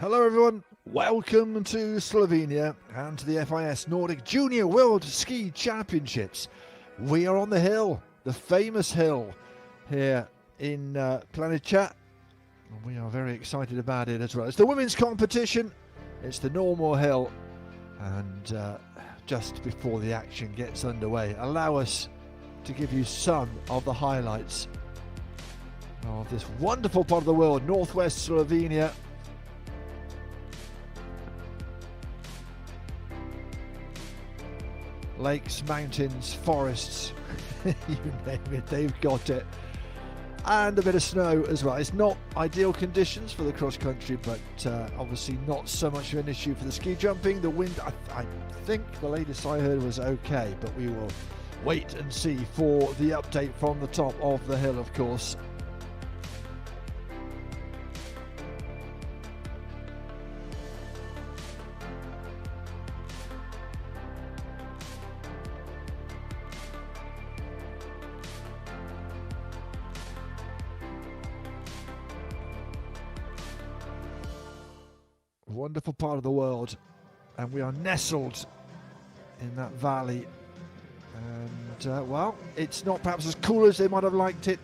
Hello everyone, welcome to Slovenia and to the FIS Nordic Junior World Ski Championships. We are on the hill, the famous hill here in Planica, and we are very excited about it as well. It's the women's competition, it's the normal hill, and just before the action gets underway, allow us to give you some of the highlights of this wonderful part of the world, northwest Slovenia. Lakes, mountains, forests, you name it, they've got it. And a bit of snow as well. It's not ideal conditions for the cross country, but obviously not so much of an issue for the ski jumping. The wind, I think the latest I heard was okay, but we will wait and see for the update from the top of the hill, of course. Wonderful part of the world, and we are nestled in that valley, and well, it's not perhaps as cool as they might have liked it.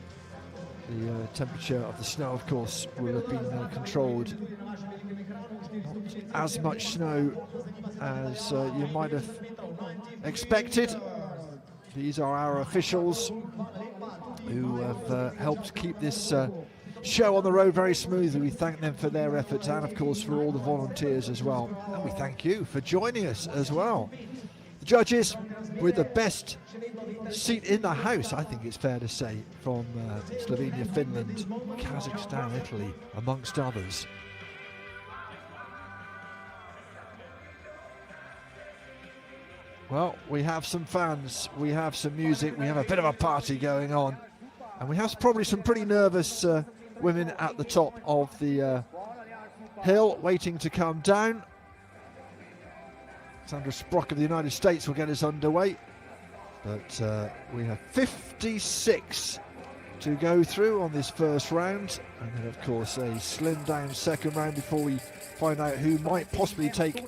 The temperature of the snow, of course, will have been controlled. Not as much snow as you might have expected. These are our officials who have helped keep this show on the road very smoothly. We thank them for their efforts, and of course for all the volunteers as well, and we thank you for joining us as well. The judges, with the best seat in the house, I think it's fair to say, from Slovenia, Finland, Kazakhstan, Italy, amongst others. Well, we have some fans, we have some music, we have a bit of a party going on, and we have probably some pretty nervous women at the top of the hill waiting to come down. Sandra Sprock of the United States will get us underway, but we have 56 to go through on this first round, and then of course a slim down second round before we find out who might possibly take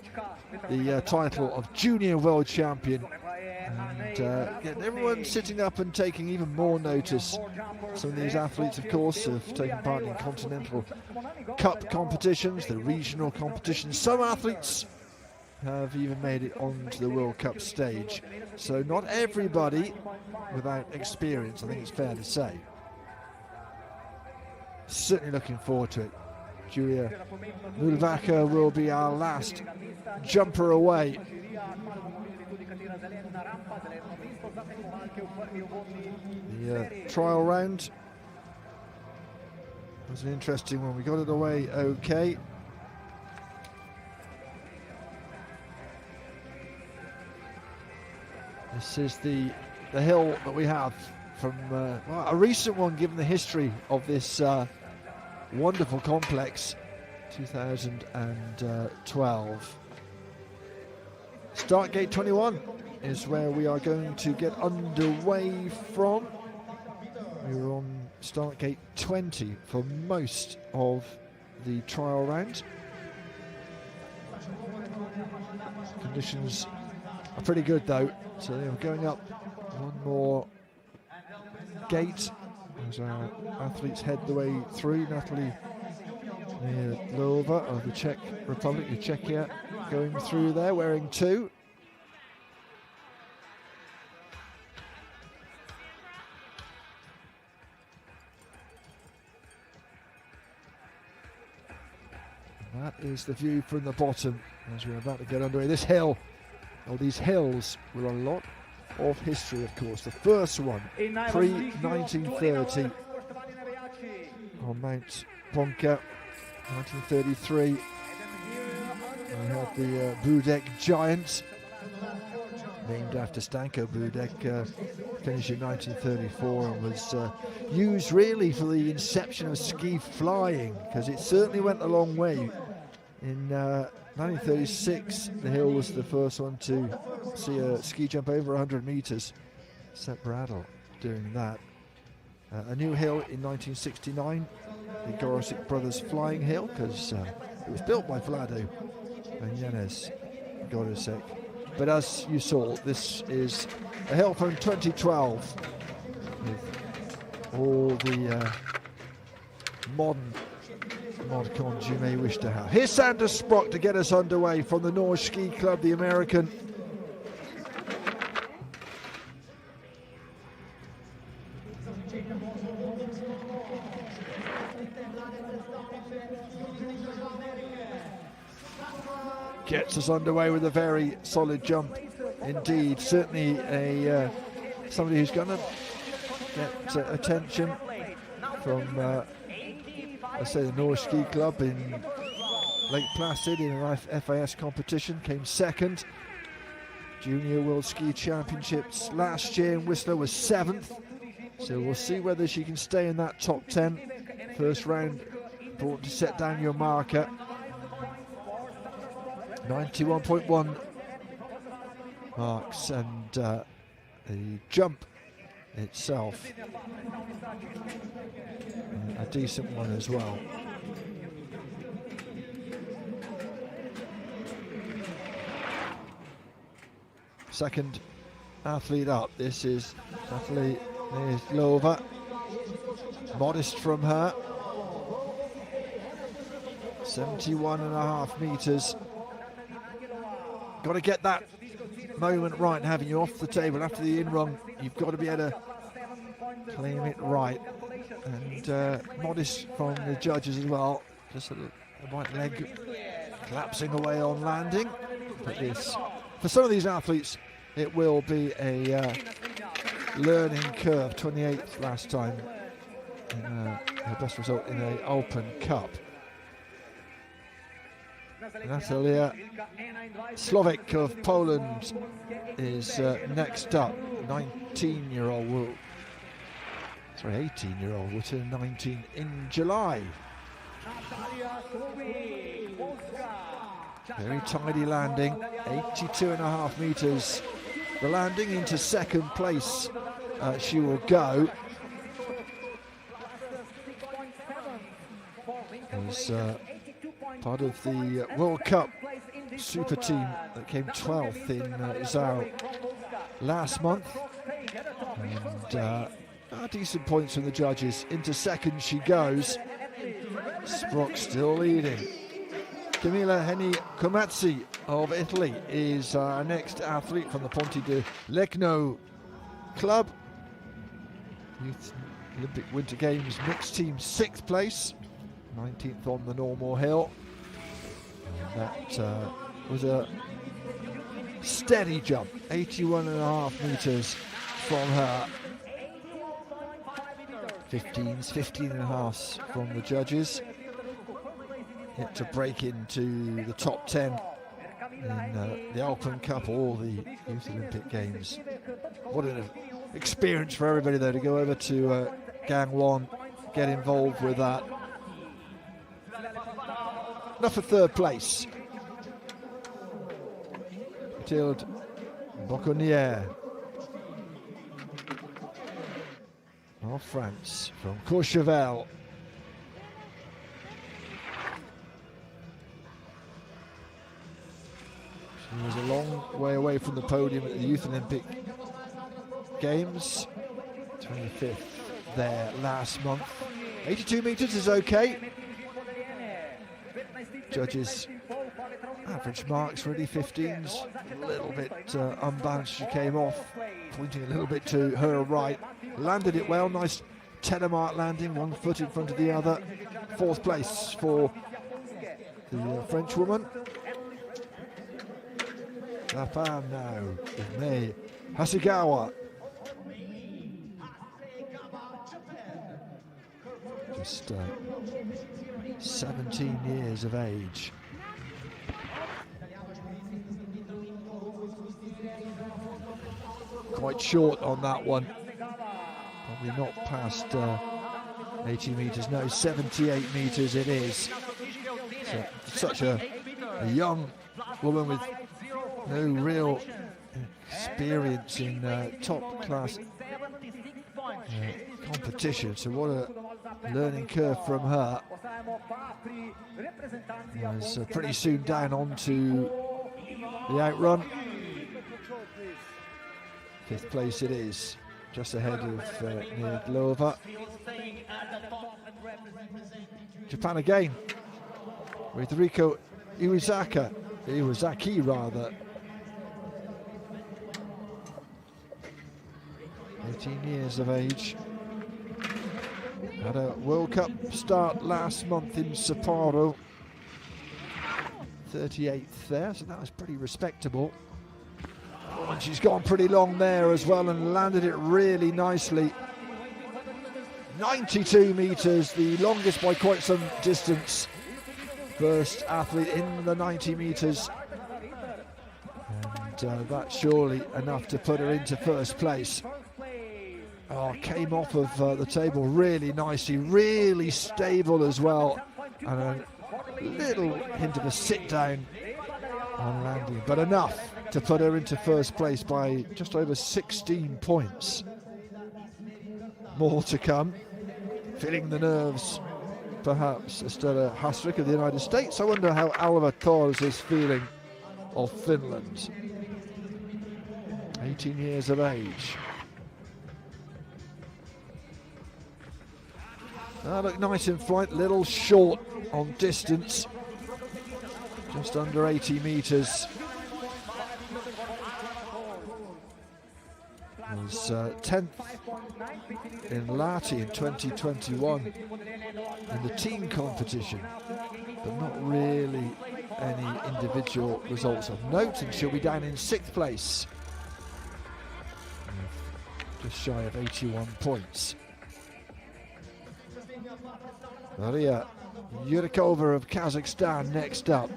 the title of Junior World Champion, and get everyone sitting up and taking even more notice. Some of these athletes, of course, have taken part in Continental Cup competitions, the regional competitions. Some athletes have even made it onto the World Cup stage. So not everybody without experience, I think it's fair to say. Certainly looking forward to it. Julia Mulvacher will be our last jumper away. The trial round was an interesting one. We got it away okay. This is the hill that we have from well, a recent one, given the history of this wonderful complex, 2012. Start gate 21 is where we are going to get underway from. We were on start gate 20 for most of the trial round. Conditions are pretty good though, so we're going up one more gate as our athletes head the way through. Natalie Lova of the Czech Republic, Czechia, going through there wearing 2. That is the view from the bottom as we're about to get underway. This hill, or these hills, with a lot of history, of course. The first one, pre-1930, on Mount Ponca, 1933. We have the Budek Giants, named after Stanko Budek, finished in 1934 and was used really for the inception of ski flying, because it certainly went a long way. In 1936, the hill was the first one to see a ski jump over 100 meters. Sepp Bradl doing that. A new hill in 1969, the Gorosic Brothers Flying Hill, because it was built by Vlado and Janez Gorosic. But as you saw, this is a hill from 2012 with all the modern mod-cons you may wish to have. Here's Sandra Sprock to get us underway from the Norge Ski Club, the American. Gets us underway with a very solid jump indeed. Certainly a somebody who's going to get attention from let's say the Norge Ski Club in Lake Placid in an FIS competition. Came second. Junior World Ski Championships last year in Whistler was 7th. So we'll see whether she can stay in that top 10. First round, important to set down your marker. 91.1 marks, and the jump itself a decent one as well. Second athlete up, this is Natalie Lova. Modest from her, 71.5 meters. Got to get that moment right, haven't you? Off the table after the in-run, you've got to be able to claim it right. And modest from the judges as well. Just a right leg collapsing away on landing. But this, for some of these athletes, it will be a learning curve, 28th last time in her best result in a Alpine Cup. Natalia Slovik of Poland is next up, 18-year-old, will turn 19 in July. Very tidy landing, 82.5 metres. The landing into second place, she will go. As part of the World Cup super team that came 12th in Zao last month. And decent points from the judges. Into second she goes. Sprock still leading. Camilla Heni Comazzi of Italy is our next athlete from the Ponte di Legno club. Youth Olympic Winter Games mixed team 6th place, 19th on the normal hill. And that was a steady jump, 81.5 metres from her. 15.5 from the judges. Yet to break into the top 10 in the Alpine Cup or the Youth Olympic Games. What an experience for everybody though to go over to Gangwon, get involved with that. Enough for third place. Mathilde Bocconnière of France from Courchevel. She was a long way away from the podium at the Youth Olympic Games. 25th there last month. 82 metres is okay. Judges average marks really 15s. A little bit unbalanced. She came off, pointing a little bit to her right. Landed it well, nice telemark landing, one foot in front of the other. 4th place for the French woman. Japan now with Mei Hasegawa. Just 17 years of age. Quite short on that one. Probably not past 80 metres. No, 78 metres it is. So, such a young woman with no real experience in top class competition. So what a learning curve from her. Was pretty soon down onto the outrun. 5th place it is, just ahead of Niglova. Japan again with Riko Iwazaki rather. 18 years of age. Had a World Cup start last month in Sapporo. 38th there, so that was pretty respectable. Oh, and she's gone pretty long there as well and landed it really nicely. 92 metres, the longest by quite some distance. First athlete in the 90 metres. And that's surely enough to put her into first place. Oh, came off of the table really nicely, really stable as well. And a little hint of a sit down on landing, but enough to put her into first place by just over 16 points. More to come. Feeling the nerves, perhaps, Estella Hasrick of the United States. I wonder how Alva Tors is feeling of Finland. 18 years of age. Look nice in flight, little short on distance. Just under 80 metres. Was 10th in Lahti in 2021 in the team competition, but not really any individual results of note, and she'll be down in 6th place. just shy of 81 points. Maria Yurikova of Kazakhstan next up.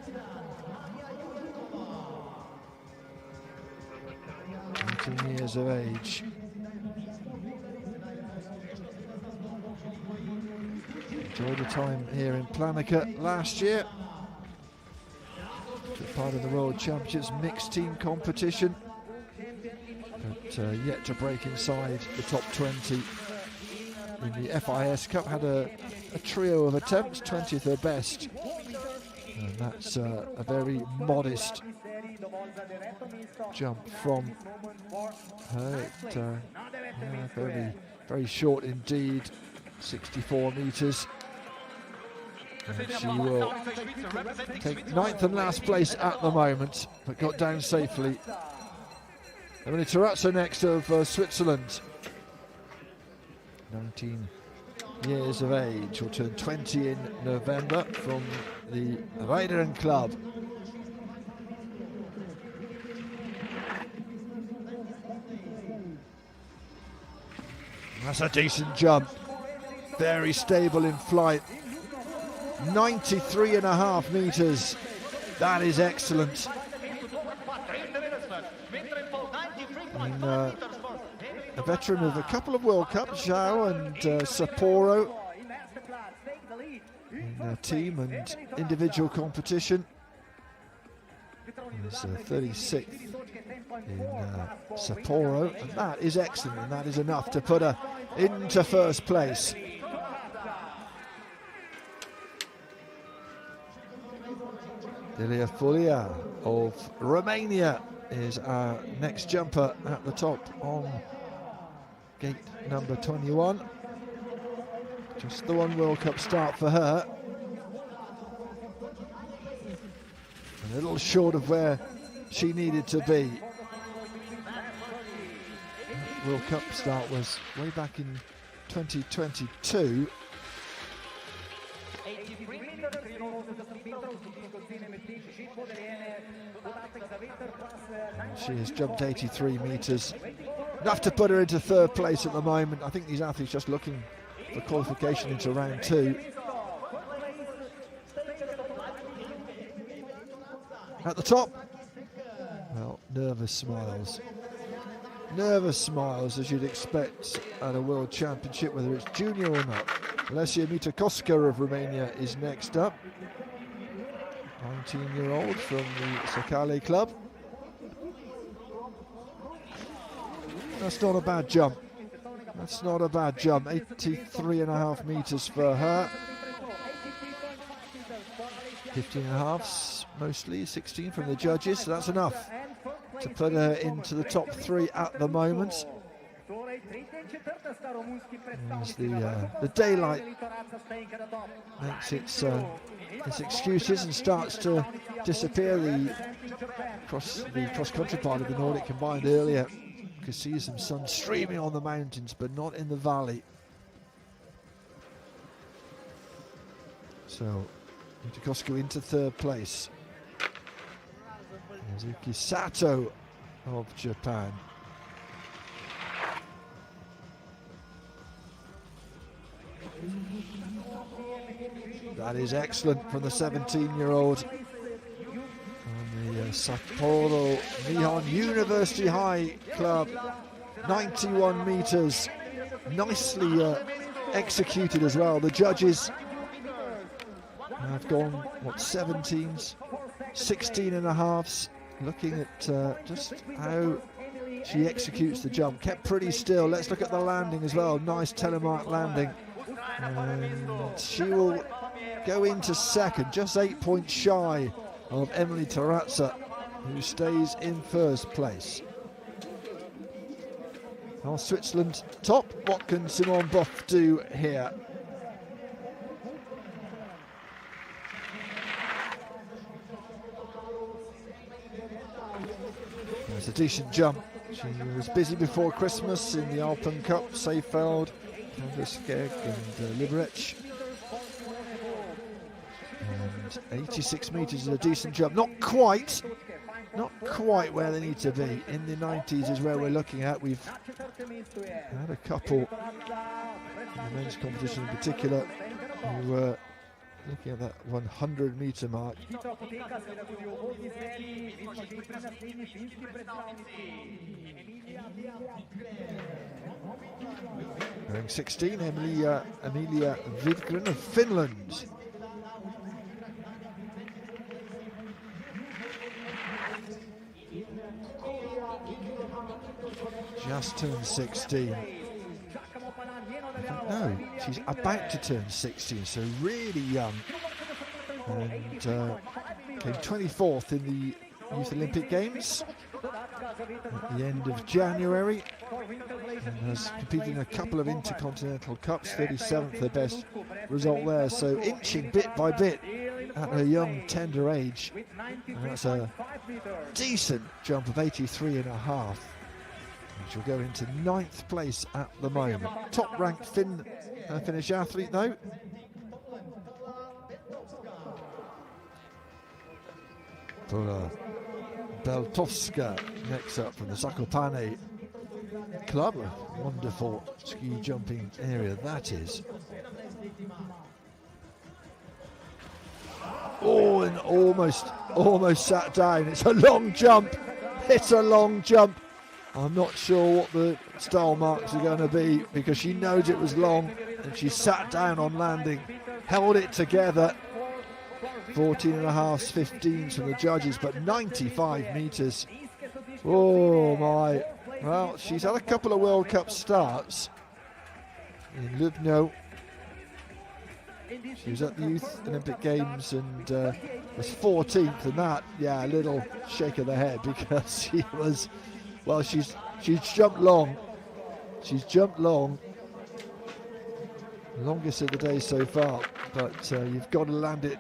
18 years of age. Enjoyed the time here in Planica last year. Took part of the World Championships mixed team competition, but yet to break inside the top 20 in the FIS Cup. Had a trio of attempts, 20th her best, and that's a very modest jump from her. Very, very short indeed, 64 metres. And she will take 9th and last place at the moment, but got down safely. Emily Tarazza next of Switzerland. 19 years of age, will turn 20 in November, from the Reideren Club. That's a decent jump, very stable in flight. 93.5 metres, that is excellent. And, a veteran of a couple of World Cups, Zhao and Sapporo, in team and individual competition. He's 36th in Sapporo, and that is excellent, and that is enough to put her into first place. Ilia Fulia of Romania is our next jumper at the top on gate number 21. Just the one World Cup start for her. A little short of where she needed to be. That World Cup start was way back in 2022. She has jumped 83 metres, enough to put her into third place at the moment. I think these athletes just looking for qualification into round 2. At the top, well, nervous smiles. Nervous smiles, as you'd expect at a World Championship, whether it's junior or not. Alessia Mitakoska of Romania is next up. 19-year-old from the Sakale club. That's not a bad jump. That's not a bad jump. 83.5 metres for her. 15.5 mostly, 16 from the judges, so that's enough to put her into the top 3 at the moment. As the daylight makes its excuses and starts to disappear. The cross-country part of the Nordic Combined earlier, you could see some sun streaming on the mountains, but not in the valley. So Mitakoska into third place. Mizuki Sato of Japan. That is excellent from the 17-year-old on the Sapporo Nihon University High Club. 91 metres, nicely executed as well. The judges have gone, what, 17s, 16.5s, looking at just how she executes the jump. Kept pretty still. Let's look at the landing as well. Nice telemark landing. And she will go into second, just 8 points shy of Emily Tarazza, who stays in first place. Now Switzerland top. What can Simone Boff do here? It's a decent jump. She was busy before Christmas in the Alpine Cup, Seefeld, Skeg and Liberec. And 86 metres is a decent jump. Not quite where they need to be. In the 90s is where we're looking at. We've Had a couple in the men's competition in particular who were looking at that 100-meter mark. Wearing 16, Emilia Widgren of Finland. Just turned 16. No, she's about to turn 16, so really young. And came 24th in the Youth Olympic Games at the end of January, and has competed in a couple of Intercontinental Cups, 37th, the best result there. So inching bit by bit at her young, tender age. And that's a decent jump of 83.5. She'll go into 9th place at the moment. Top ranked Finnish athlete though. Beltowska next up from the Zakopane club. A wonderful ski jumping area that is. Oh, and almost sat down. It's a long jump. It's a long jump. I'm not sure what the style marks are going to be because she knows it was long and she sat down on landing, held it together. 14.5s, 15s from the judges, but 95 metres. Oh my. Well, she's had a couple of World Cup starts in Lubno. She was at the Youth Olympic Games and was 14th, and that, yeah, a little shake of the head because she was, well, she's jumped long. She's jumped long. Longest of the day so far, but you've got to land it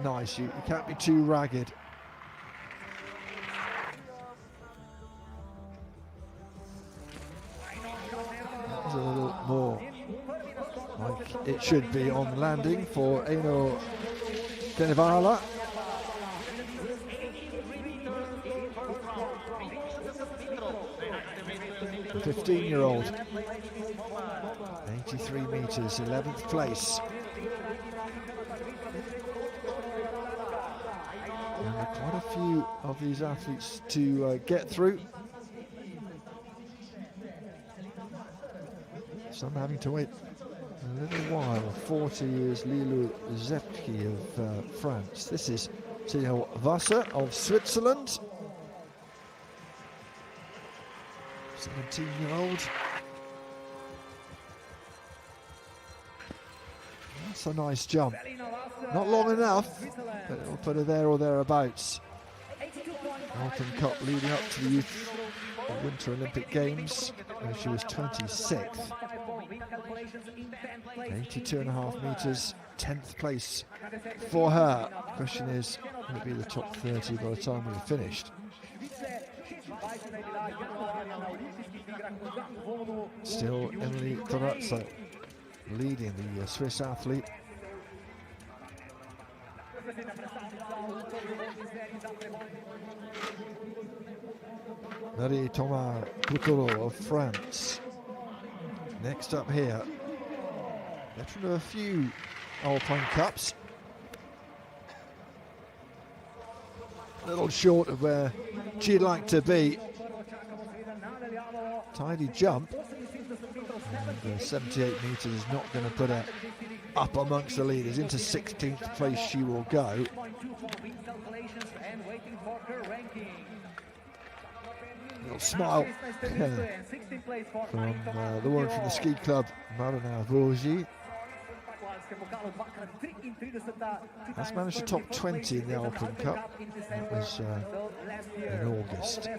nice. You can't be too ragged. That was a little more like it should be on landing for Eino Genevala. The 15-year-old, 83 metres, 11th place. And there are quite a few of these athletes to get through. Some having to wait a little while. 40 is Lilou Zepke of France. This is Theo Wasser of Switzerland. 17-year-old. That's a nice jump. Not long enough, but it'll put her there or thereabouts. Alpine Cup leading up to the Youth Winter Olympic Games, where she was 26th. 82.5 metres, 10th place for her. Question is, will it be the top 30 by the time we're finished? Still Emily Tarazza leading the Swiss athlete. Marie-Thomas Coutreau of France. Next up here, veteran of a few Alpine Cups. A little short of where she'd like to be. Tidy jump. And 78 metres is not going to put her up amongst the leaders. Into 16th place she will go. Little smile from the woman from the ski club, Marina Vosgi. Has managed to top 20 in the Alpine Cup. That was in August.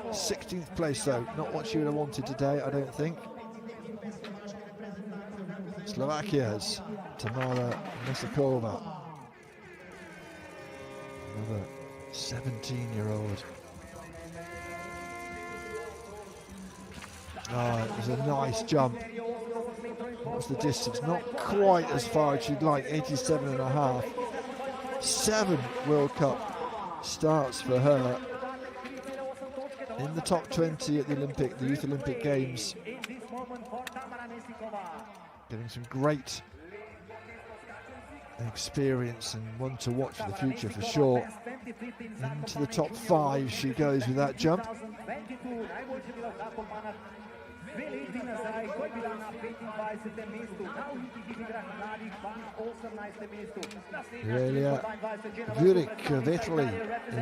16th place though, not what she would have wanted today, I don't think. Slovakia's Tamara Mesakova. Another 17-year-old. Oh, it was a nice jump. What was the distance? Not quite as far as she'd like, 87.5. 7 World Cup starts for her in the top 20 at the Youth Olympic Games. Getting some great experience and one to watch for the future for sure. Into the top 5 she goes with that jump. Aurelia Juric of Italy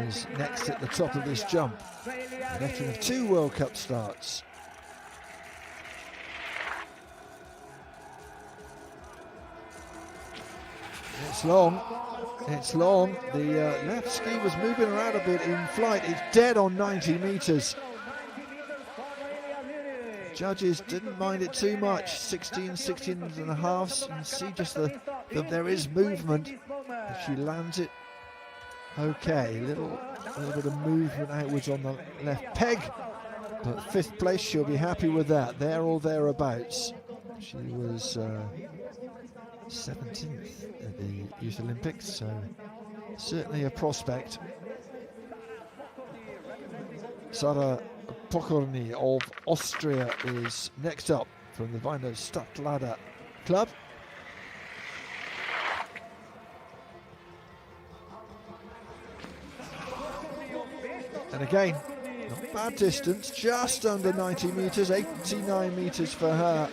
is next at the top of this jump. A veteran of 2 World Cup starts. It's long, it's long. The left ski was moving around a bit in flight. It's dead on 90 metres. Judges didn't mind it too much. 16 and a half. You can see just there is movement. If she lands it okay, a little bit of movement outwards on the left peg. But 5th place, she'll be happy with that. There or thereabouts. She was 17th at the Youth Olympics, so certainly a prospect. Sara Pokorny of Austria is next up from the Wiener Stadtlader club. And again, not bad distance, just under 90 metres, 89 metres for her.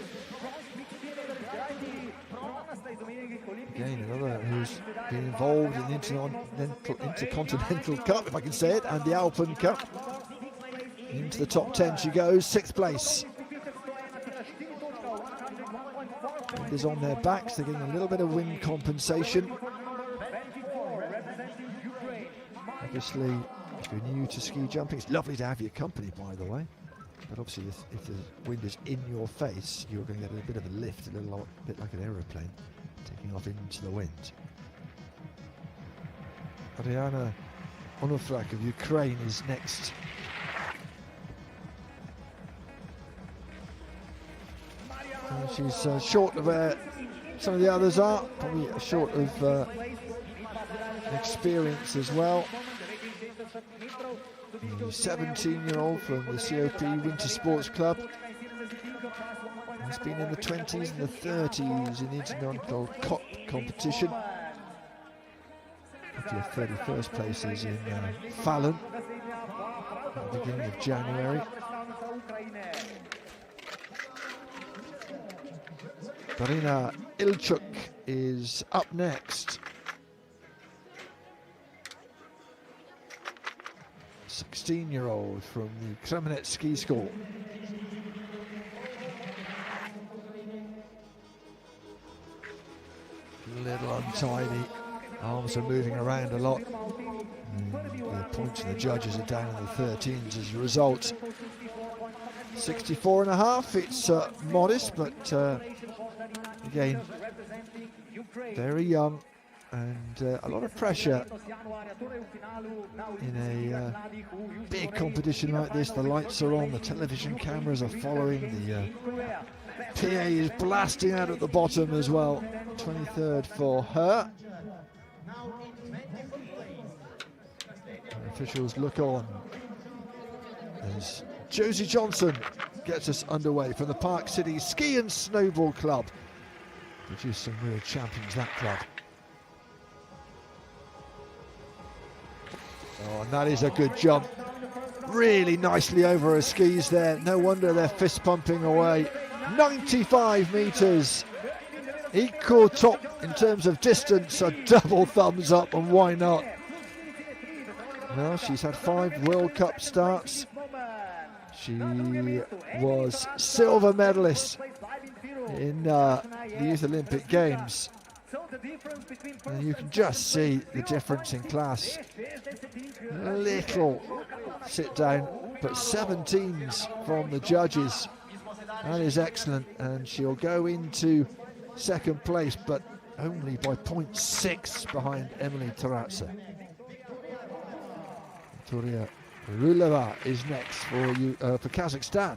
Again, another who's been involved in the Intercontinental Cup, if I can say it, and the Alpine Cup. Into the top 10 she goes, 6th place. Fingers on their backs, they're getting a little bit of wind compensation. Obviously, if you're new to ski jumping, it's lovely to have your company, by the way. But obviously, if the wind is in your face, you're going to get a bit of a lift, a bit like an aeroplane, taking off into the wind. Ariana Onufrak of Ukraine is next. She's short of where some of the others are, probably short of experience as well. The 17-year-old from the COP Winter Sports Club has been in the 20s and the 30s in the International COP competition. A couple of 31st places in Fallon at the beginning of January. Marina Ilchuk is up next. 16-year-old from the Kremenet Ski School. A little untidy, arms are moving around a lot. The points of the judges are down in the 13s as a result. 64 and a half, it's modest, but again, very young and a lot of pressure in a big competition like this. The lights are on, the television cameras are following, the PA is blasting out at the bottom as well. 23rd for her. And officials look on as Josie Johnson gets us underway from the Park City Ski and Snowboard Club. Produced some real champions, that club. Oh, and that is a good jump. Really nicely over her skis there. No wonder they're fist pumping away. 95 metres. Equal top in terms of distance. A double thumbs up, and why not? Well, she's had 5 World Cup starts. She was silver medalist in the Youth Olympic Games. And you can just see the difference in class. A little sit down, but 17s from the judges. That is excellent, and she'll go into 2nd place, but only by 0.6 behind Emily Taratsa. Victoria Ruleva is next for Kazakhstan.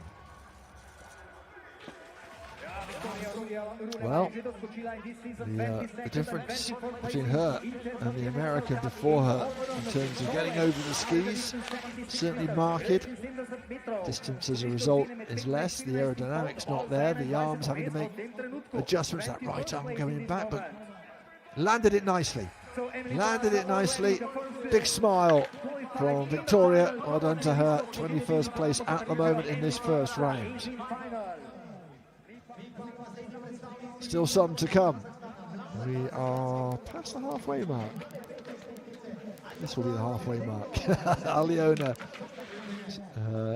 Well, the difference between her and the American before her in terms of getting over the skis, certainly marked. Distance as a result is less, the aerodynamics not there, the arms having to make adjustments, that right arm going back, but landed it nicely. Landed it nicely. Big smile from Victoria. Well done to her. 21st place at the moment in this first round. Still some to come. We are past the halfway mark. This will be the halfway mark. Aliona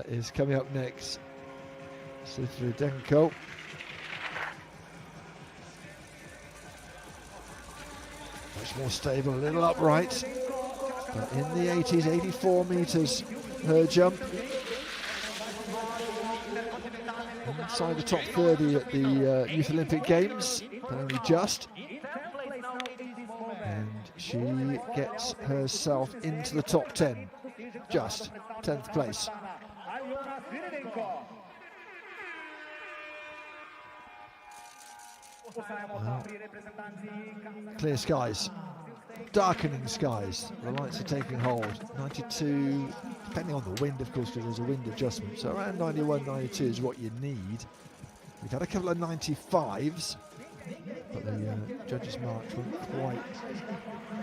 is coming up next. Sifridenko. Much more stable, a little upright. But in the 80s, 84 metres her jump. Inside the top 30 at the Youth Olympic Games, but only just. And she gets herself into the top 10, just 10th place. Clear skies, darkening skies, the lights are taking hold. 92, depending on the wind of course, because there's a wind adjustment, so around 91, 92 is what you need. We've had a couple of 95s, but the judges' marks weren't quite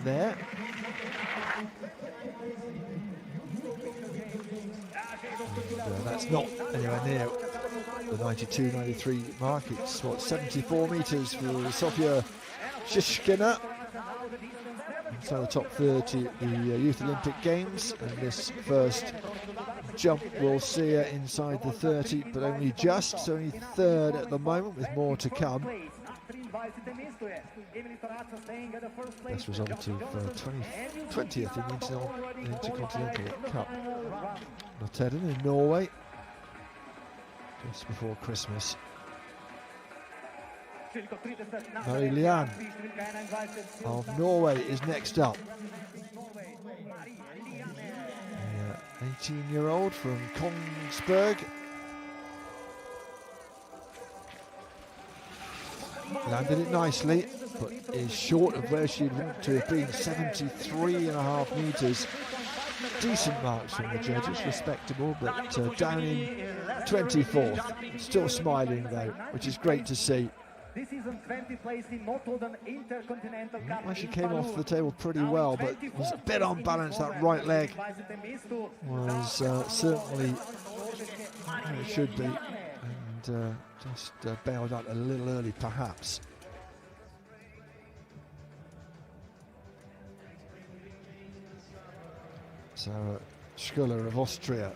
there. And, that's not anywhere near the 92, 93 mark. It's what, 74 metres for Sofia Shishkina. So the top 30 at the Youth Olympic Games, and this first jump will see her inside the 30, but only just, so only third at the moment, with more to come. Best result of 20th in the Intercontinental Cup. Notodden in Norway, just before Christmas. Marie-Liane of Norway is next up. 18-year-old from Kongsberg. Landed it nicely, but is short of where she'd want to have been, 73.5 metres. Decent marks from the judges, respectable, but down in 24th. Still smiling though, which is great to see. Well, she came off the table pretty well, but was a bit unbalanced. That right leg was certainly where it should be, and just bailed out a little early perhaps. So Schuller of Austria,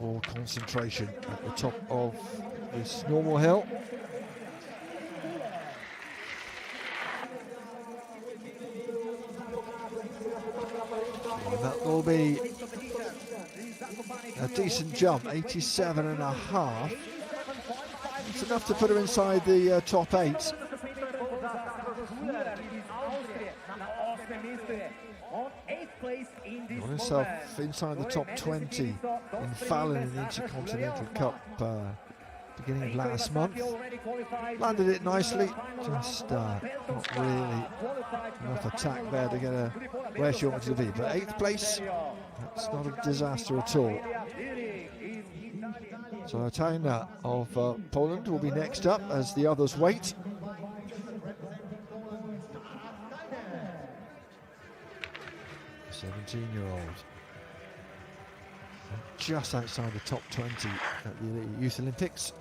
all concentration at the top of this normal hill. And that will be a decent jump, 87.5. It's enough to put her inside the top 8. Got himself inside the top 20 in Fallon in the Intercontinental Cup beginning of last month. Landed it nicely, just not really enough attack there to get her where she wanted to be. But 8th place, that's not a disaster at all. So Taina of Poland will be next up as the others wait. '17-year-old, just outside the top 20 at the Youth Olympics,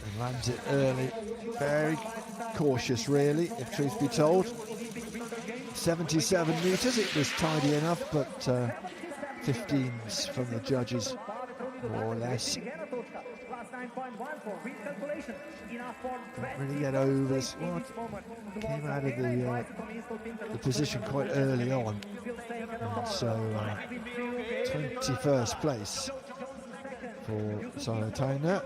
and lands it early. Very cautious, really, if truth be told. 77 metres, it was tidy enough, but 15s from the judges, more or less. Don't really get over this. Well, came out of the position quite early on, and so 21st place for Sayatina.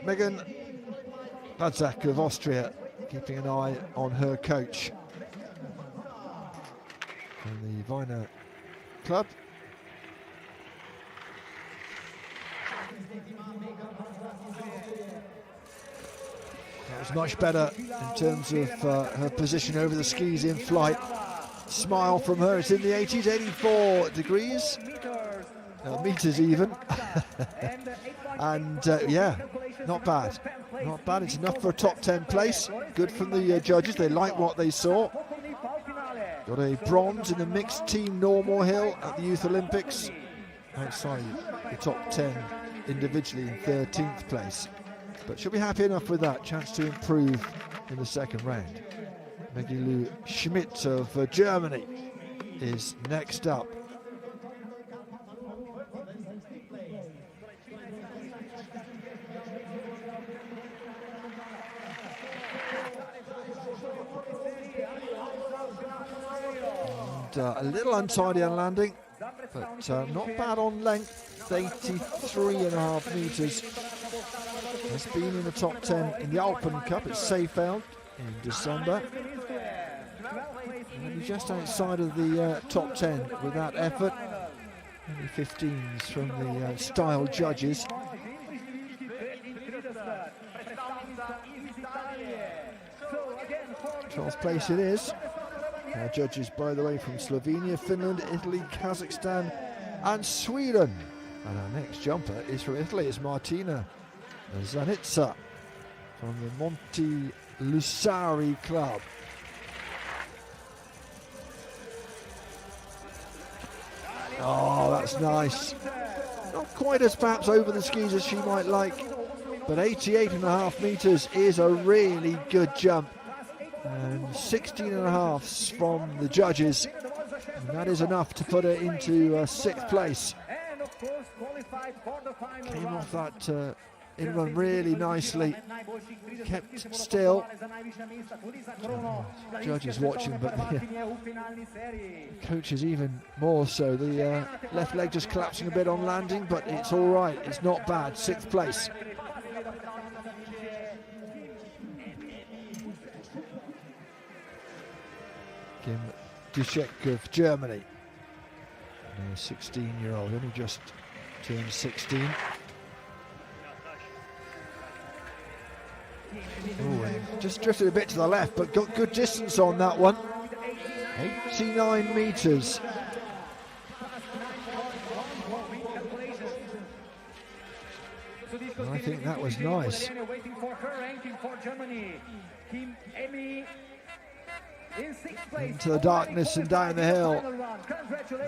Megan Badzak of Austria keeping an eye on her coach from the Wiener club. That was much better in terms of her position over the skis in flight. smile from her. It's in the 80s, 84 degrees, meters even. And yeah, not bad. Not bad. It's enough for a top 10 place. Good from the judges. They like what they saw. Got a bronze in the mixed team normal hill at the Youth Olympics. Outside the top 10 individually in 13th place. But she'll be happy enough with that. Chance to improve in the second round. Megilou Schmidt of Germany is next up. And, a little untidy on landing, but not bad on length. 83.5 meters. Has been in the top 10 in the Alpine Cup at Seefeld in December. And just outside of the top 10 with that effort. Only 15s from the style judges. 12th place it is. Judges, by the way, from Slovenia, Finland, Italy, Kazakhstan and Sweden. And our next jumper is from Italy. It's Martina Zanitza from the Monte Lusari club. Oh, that's nice. Not quite as perhaps over the skis as she might like, but 88.5 meters is a really good jump. And 16.5 from the judges. And that is enough to put her into 6th place. Came off that in-run really nicely. Kept still. Judges watching, but the coaches even more so. The left leg just collapsing a bit on landing, but it's all right. It's not bad. 6th place. Kim Duschek of Germany, a 16-year-old, only just turned 16. Oh, and just drifted a bit to the left, but got good distance on that one. 89 meters. And I think that was nice. Into the darkness and down the hill.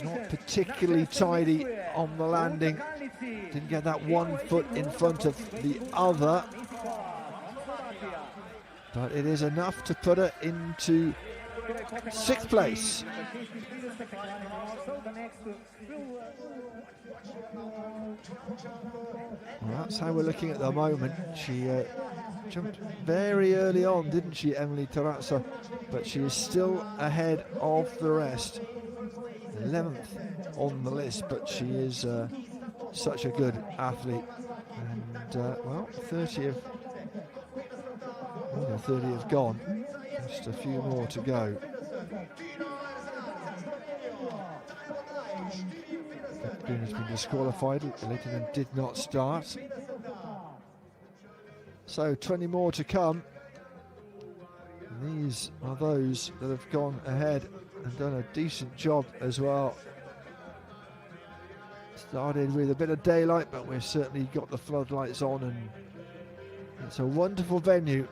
Not particularly tidy on the landing. Didn't get that 1 foot in front of the other. But it is enough to put her into 6th place. Well, that's how we're looking at the moment. She jumped very early on, didn't she, Emily Terrazza? But she is still ahead of the rest. 11th on the list, but she is such a good athlete. And well, 30 have gone. Just a few more to go. Green has been disqualified. Leighton did not start. So 20 more to come. And these are those that have gone ahead and done a decent job as well. Started with a bit of daylight, but we've certainly got the floodlights on, and it's a wonderful venue.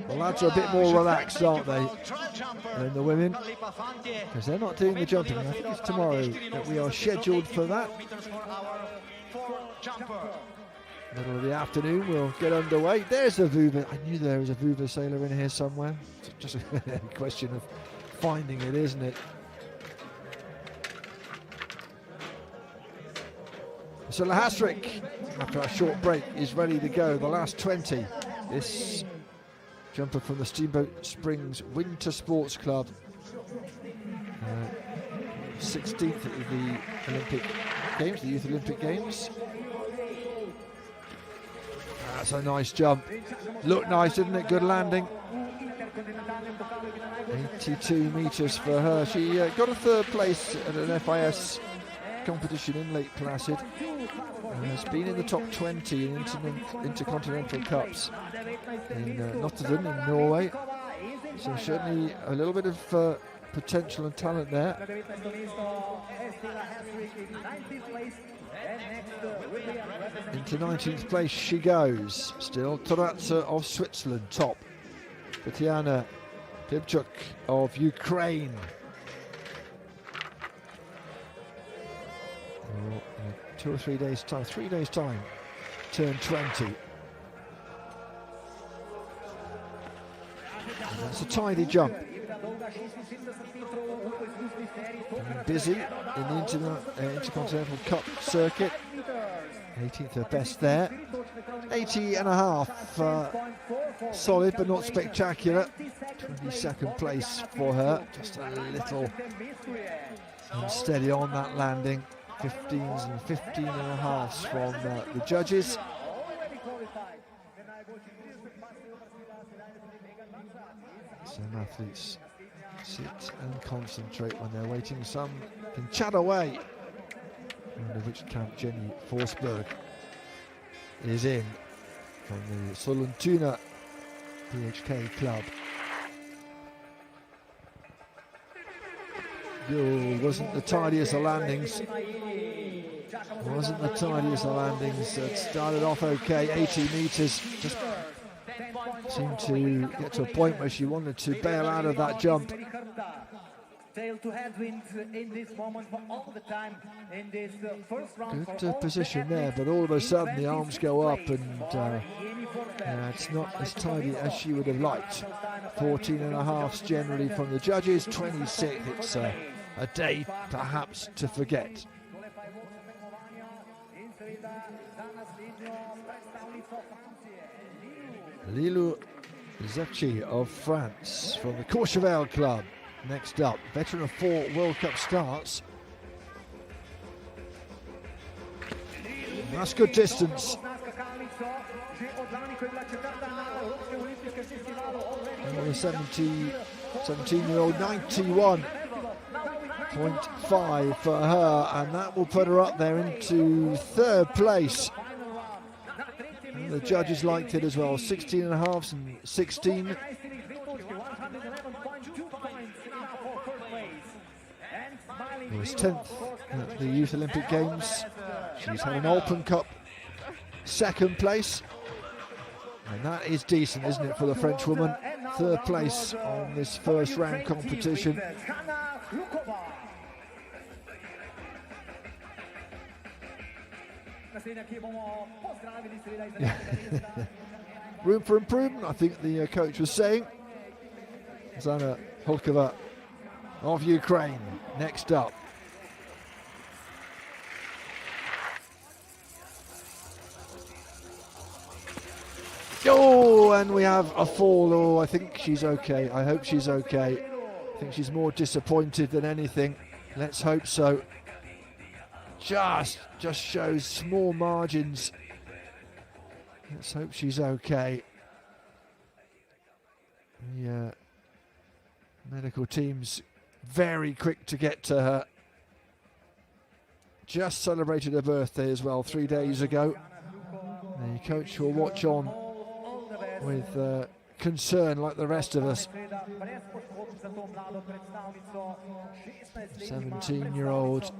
The lads are a bit more relaxed, aren't they, than the women? Because they're not doing the jumping. I think it's tomorrow that we are scheduled for that. Middle of the afternoon, we'll get underway. There's a Vuva. I knew there was a Vuva sailor in here somewhere. It's just a question of finding it, isn't it? So Lahastrik, after a short break, is ready to go. The last 20. This jumper from the Steamboat Springs Winter Sports Club. 16th at the Olympic Games, the Youth Olympic Games. That's a nice jump. Looked nice, didn't it? Good landing. 82 meters for her. She got a 3rd place at an FIS competition in Lake Placid. Has been in the top 20 in Intercontinental Cups in Notodden in Norway. So certainly a little bit of potential and talent there. Into 19th place she goes. Still Taratsa of Switzerland top. Tatiana Pibchuk of Ukraine. In 2 or 3 days time, 3 days time, turn 20. And that's a tidy jump. Busy in the Intercontinental Cup circuit. 18th her best there. 80 and a half, solid but not spectacular. 22nd place for her, just a little unsteady on that landing. 15s and 15 and a halves from the judges. Some athletes sit and concentrate when they're waiting. Some can chat away. I wonder which camp Jenny Forsberg is in from the Sollentuna PHK club. Wasn't the tidiest of landings. Wasn't the tidiest of landings. It started off okay, 80 metres. Just seemed to get to a point where she wanted to bail out of that jump. Good position there, but all of a sudden the arms go up and it's not as tidy as she would have liked. 14 and a halves generally from the judges, 26. It's a day perhaps to forget. Lilou Zepchi of France from the Courchevel club. Next up, veteran of 4 World Cup starts. That's good distance. Another 17-year-old, 91.5 for her, and that will put her up there into 3rd place. And the judges liked it as well, 16 and a halves and 16. He was 10th at the Youth Olympic Games. She's had an Alpine Cup 2nd place. And that is decent, isn't it, for the French woman? 3rd place on this first round competition. Room for improvement, I think the coach was saying. Zana Holkova of Ukraine, next up. Oh, and we have a fall. Oh, I think she's okay. I hope she's okay. I think she's more disappointed than anything. Let's hope so. Just shows small margins. Let's hope she's okay. The medical team's very quick to get to her. Just celebrated her birthday as well 3 days ago. The coach will watch on with concern like the rest of us. 17-year-old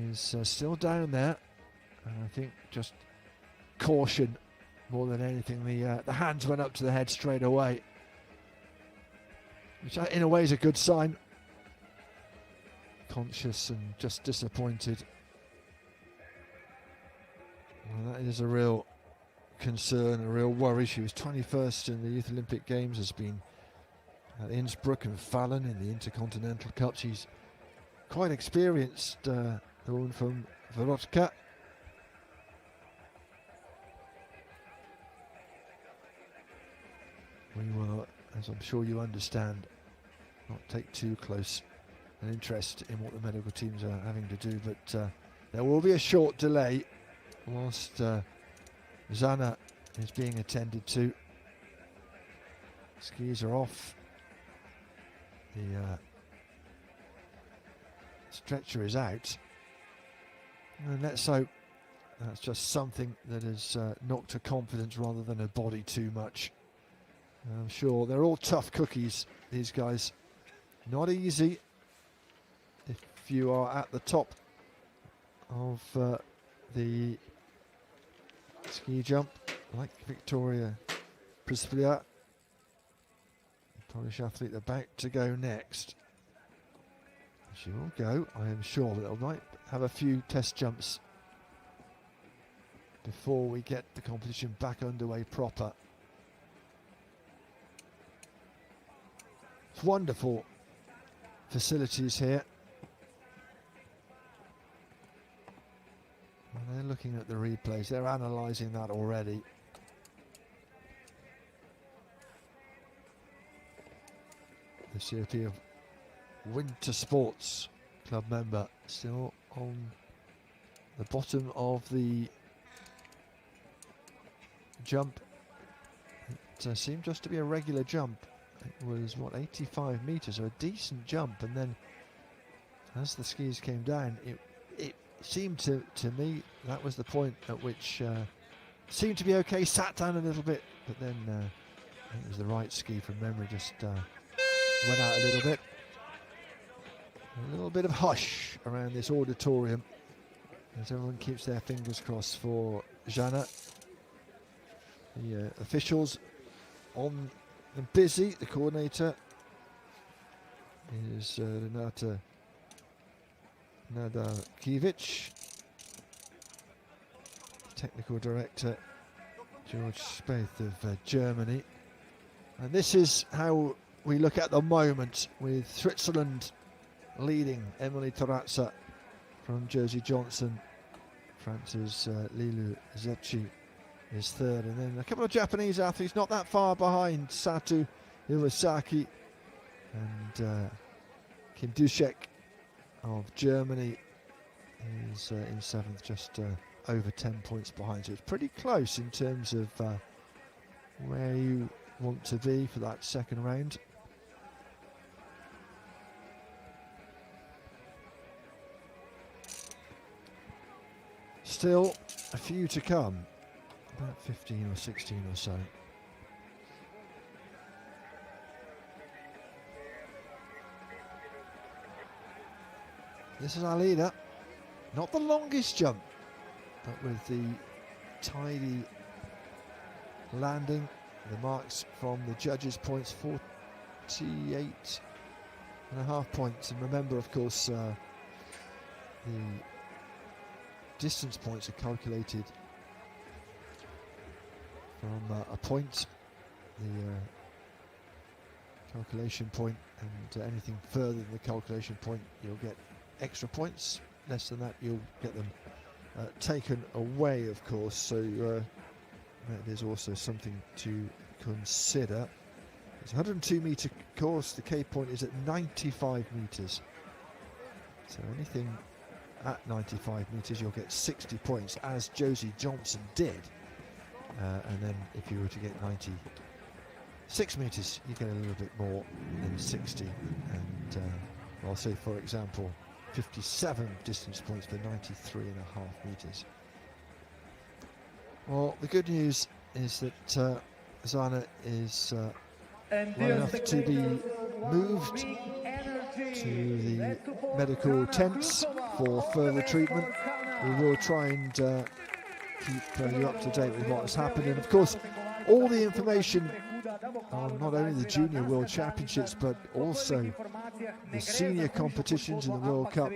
is still down there, and I think just caution more than anything. The hands went up to the head straight away, which in a way is a good sign. Conscious and just disappointed. Well, that is a real concern, a real worry. She was 21st in the Youth Olympic Games, has been at Innsbruck and Fallon in the Intercontinental Cup. She's quite experienced, the woman from Wrocław. We will, as I'm sure you understand, not take too close an interest in what the medical teams are having to do, but there will be a short delay whilst Zana is being attended to. Skis are off. The stretcher is out. And let's hope that's just something that has knocked her confidence rather than her body too much. I'm sure they're all tough cookies, these guys. Not easy if you are at the top of the ski jump, like Victoria Priscilla, Polish athlete about to go next. She will go, I am sure, but they might have a few test jumps before we get the competition back underway proper. It's wonderful facilities here. And they're looking at the replays, they're analysing that already. The CET of Winter Sports Club member still on the bottom of the jump. It seemed just to be a regular jump. It was, what, 85 metres, so a decent jump, and then as the skis came down, it seemed to me that was the point at which seemed to be okay, sat down a little bit, but then I think it was the right ski from memory, just went out a little bit. A little bit of hush around this auditorium as everyone keeps their fingers crossed for Jana. The officials on and busy. The coordinator is Renata Nadakiewicz. Technical director George Spaeth of Germany. And this is how we look at the moment, with Switzerland leading. Emily Tarazza from Jersey Johnson. France's Lilu Zepchi is third, and then a couple of Japanese athletes not that far behind. Satu Iwasaki and Kim Dushek of Germany is in seventh, just over 10 points behind. So it's pretty close in terms of where you want to be for that second round. Still a few to come, about 15 or 16 or so. This is our leader, not the longest jump, but with the tidy landing. The marks from the judges' points, 48.5 points. And remember, of course, the distance points are calculated from a point, the calculation point, and anything further than the calculation point, you'll get extra points. Less than that, you'll get them taken away, of course. So that is also something to consider. It's a 102-metre course. The K point is at 95 metres. So anything at 95 metres, you'll get 60 points, as Josie Johnson did. And then if you were to get 96 metres, you get a little bit more than 60. And I'll say, for example, 57 distance points for 93.5 metres. Well, the good news is that Zana is well enough to be moved to the medical tents for further treatment. We will try and keep you up to date with what has happened, and of course all the information on not only the Junior World Championships but also the senior competitions in the World Cup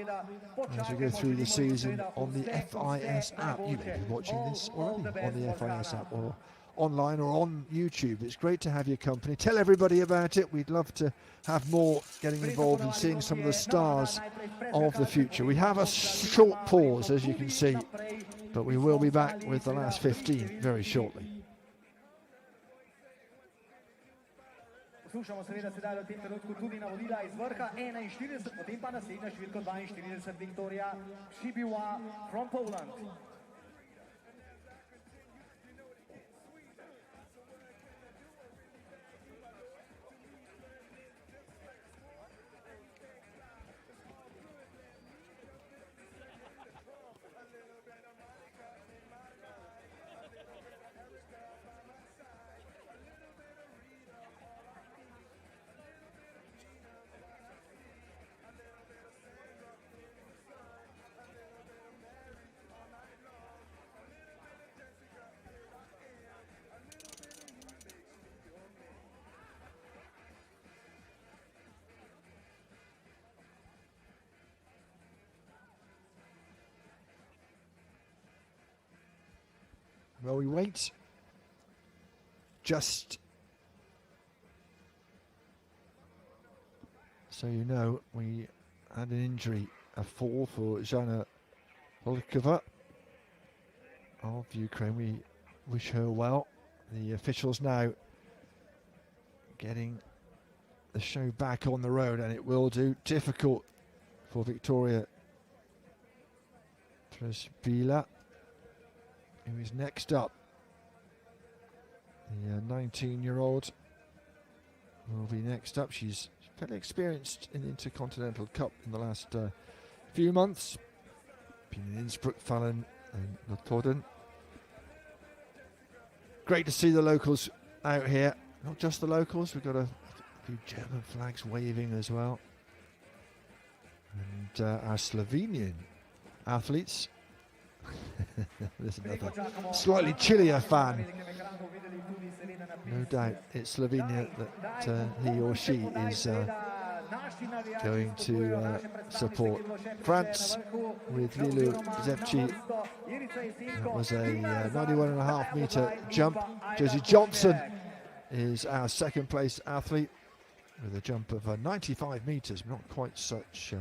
as we go through the season on the FIS app. You may be watching this already on the FIS app or online or on YouTube. It's great to have your company. Tell everybody about it. We'd love to have more getting involved in seeing some of the stars of the future. We have a short pause, as you can see, but we will be back with the last 15 very shortly. Poslušamo seveda sedaj v tem trenutku tudi navodila iz vrha 41, potem pa naslednja številka 42, Viktorija Šibiwa from Poland. Well, we wait. Just so you know, we had an injury, a fall for Zhana Holikova of Ukraine. We wish her well. The officials now getting the show back on the road, and it will do. Difficult for Victoria Trespila, who is next up. The 19-year-old will be next up. She's fairly experienced in the Intercontinental Cup in the last few months. Been in Innsbruck, Falun and Notodden. Great to see the locals out here. Not just the locals, we've got a few German flags waving as well. And our Slovenian athletes. There's another slightly chillier fan. No doubt it's Slovenia that he or she is going to support. France with Lilu Zepchi. That was a 91.5 metre jump. Josie Johnson is our second place athlete with a jump of 95 metres. Not quite such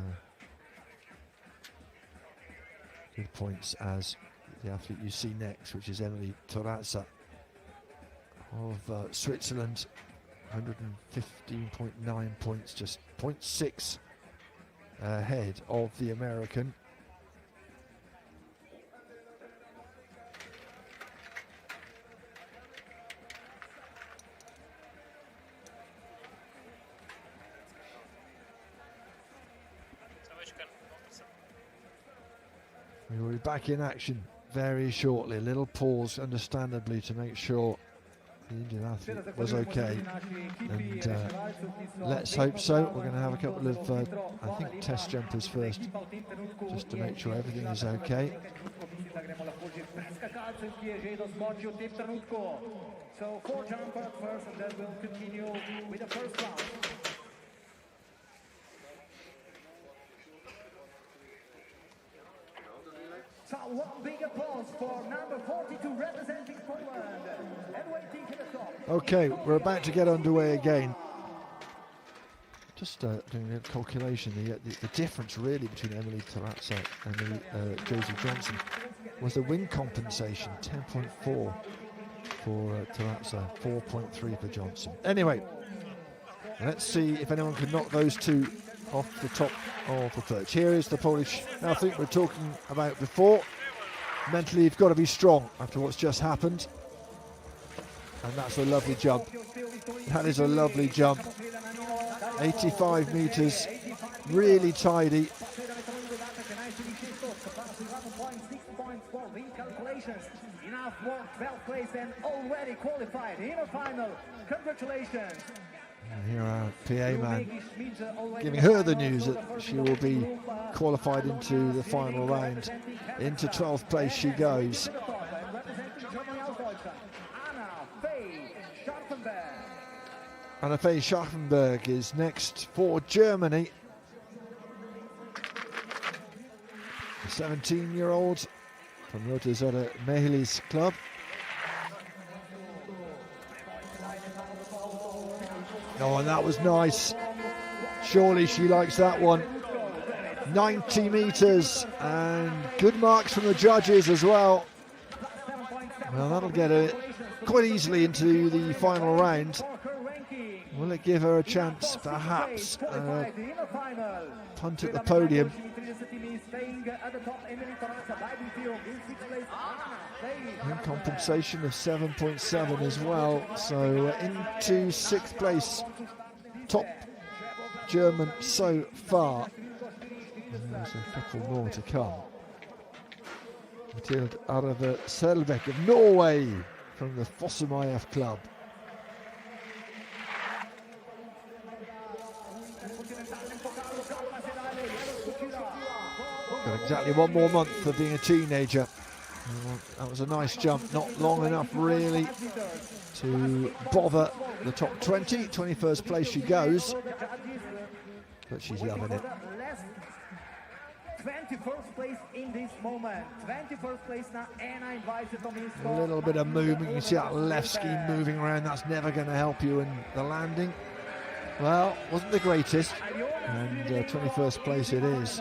good points as the athlete you see next, which is Emily Torazza of Switzerland. 115.9 points, just 0.6 ahead of the American. We will be back in action very shortly. A little pause, understandably, to make sure the Indian athlete was okay, and let's hope so. We're going to have a couple of, I think, test jumpers first, just to make sure everything is okay. So 4 jumpers at first, and then we'll continue with the first round. So one big applause for number 42 representing Poland and waiting to the top. Okay, we're about to get underway again. Just doing a calculation, the difference really between Emily Tarazza and Josie Johnson was the wind compensation, 10.4 for Tarazza, 4.3 for Johnson. Anyway, let's see if anyone can knock those two off the top of the perch. Here is the Polish athlete we're talking about before. Mentally, you've got to be strong after what's just happened. And that's a lovely jump. That is a lovely jump. 85 metres, really tidy. Enough work, well placed and already qualified in the final. Congratulations. And here our PA man giving her the news that she will be qualified into the final round. Into 12th place she goes. Anna Faye Scharfenberg is next for Germany. The 17-year-old from Roterzode Mehilis club. Oh, and that was nice. Surely she likes that one. 90 metres and good marks from the judges as well. Well, that'll get her quite easily into the final round. Will it give her a chance, perhaps, punt at the podium? In compensation of 7.7 as well, so into 6th place, top German so far. And there's a couple more to come. Mathilde Arve Selbekk of Norway from the Fossum IF club. Got exactly 1 more month of being a teenager. That was a nice jump, not long enough really to bother the top 20. 21st place she goes, but she's loving it. 21st place in this moment. 21st place na 21 mjesto. A little bit of movement. You see that left ski moving around. That's never going to help you in the landing. Well, wasn't the greatest. And 21st place it is.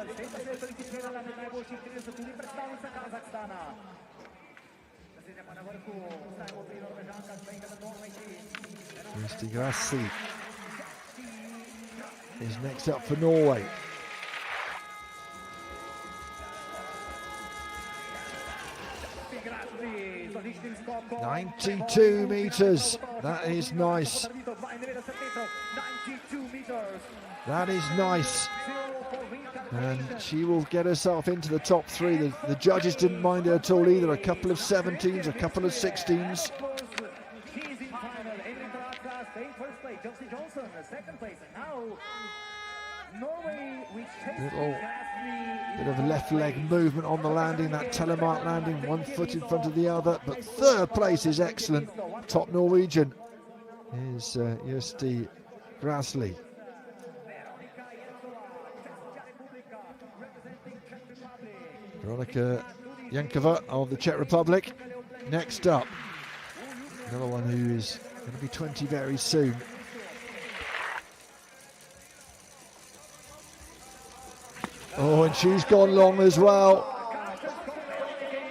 Kristi Grassi is next up for Norway. "92 meters, that is nice. That is nice." And she will get herself into the top three. The judges didn't mind it at all either. A couple of 17s, a couple of 16s. Little bit of left leg movement on the landing, that telemark landing, one foot in front of the other, but third place is excellent. Top Norwegian is Kristi Grasli. Veronika Jankova of the Czech Republic next up. Another one who is going to be 20 very soon. Oh, and she's gone long as well.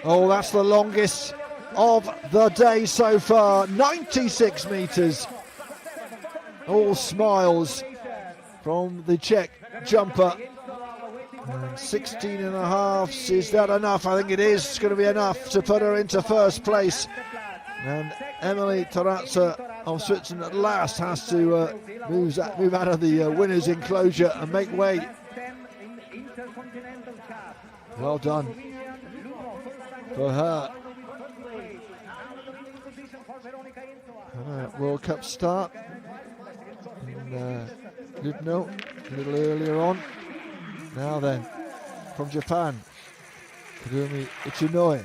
Oh, that's the longest of the day so far. 96 meters. All smiles from the Czech jumper. And 16 and a half, is that enough? I think it is. It's going to be enough to put her into first place. And Emily Tarazza of Switzerland at last has to move out of the winner's enclosure and make way. Well done for her. World Cup start in Lubno a little earlier on. Now then, from Japan, Kurumi Uchinoe.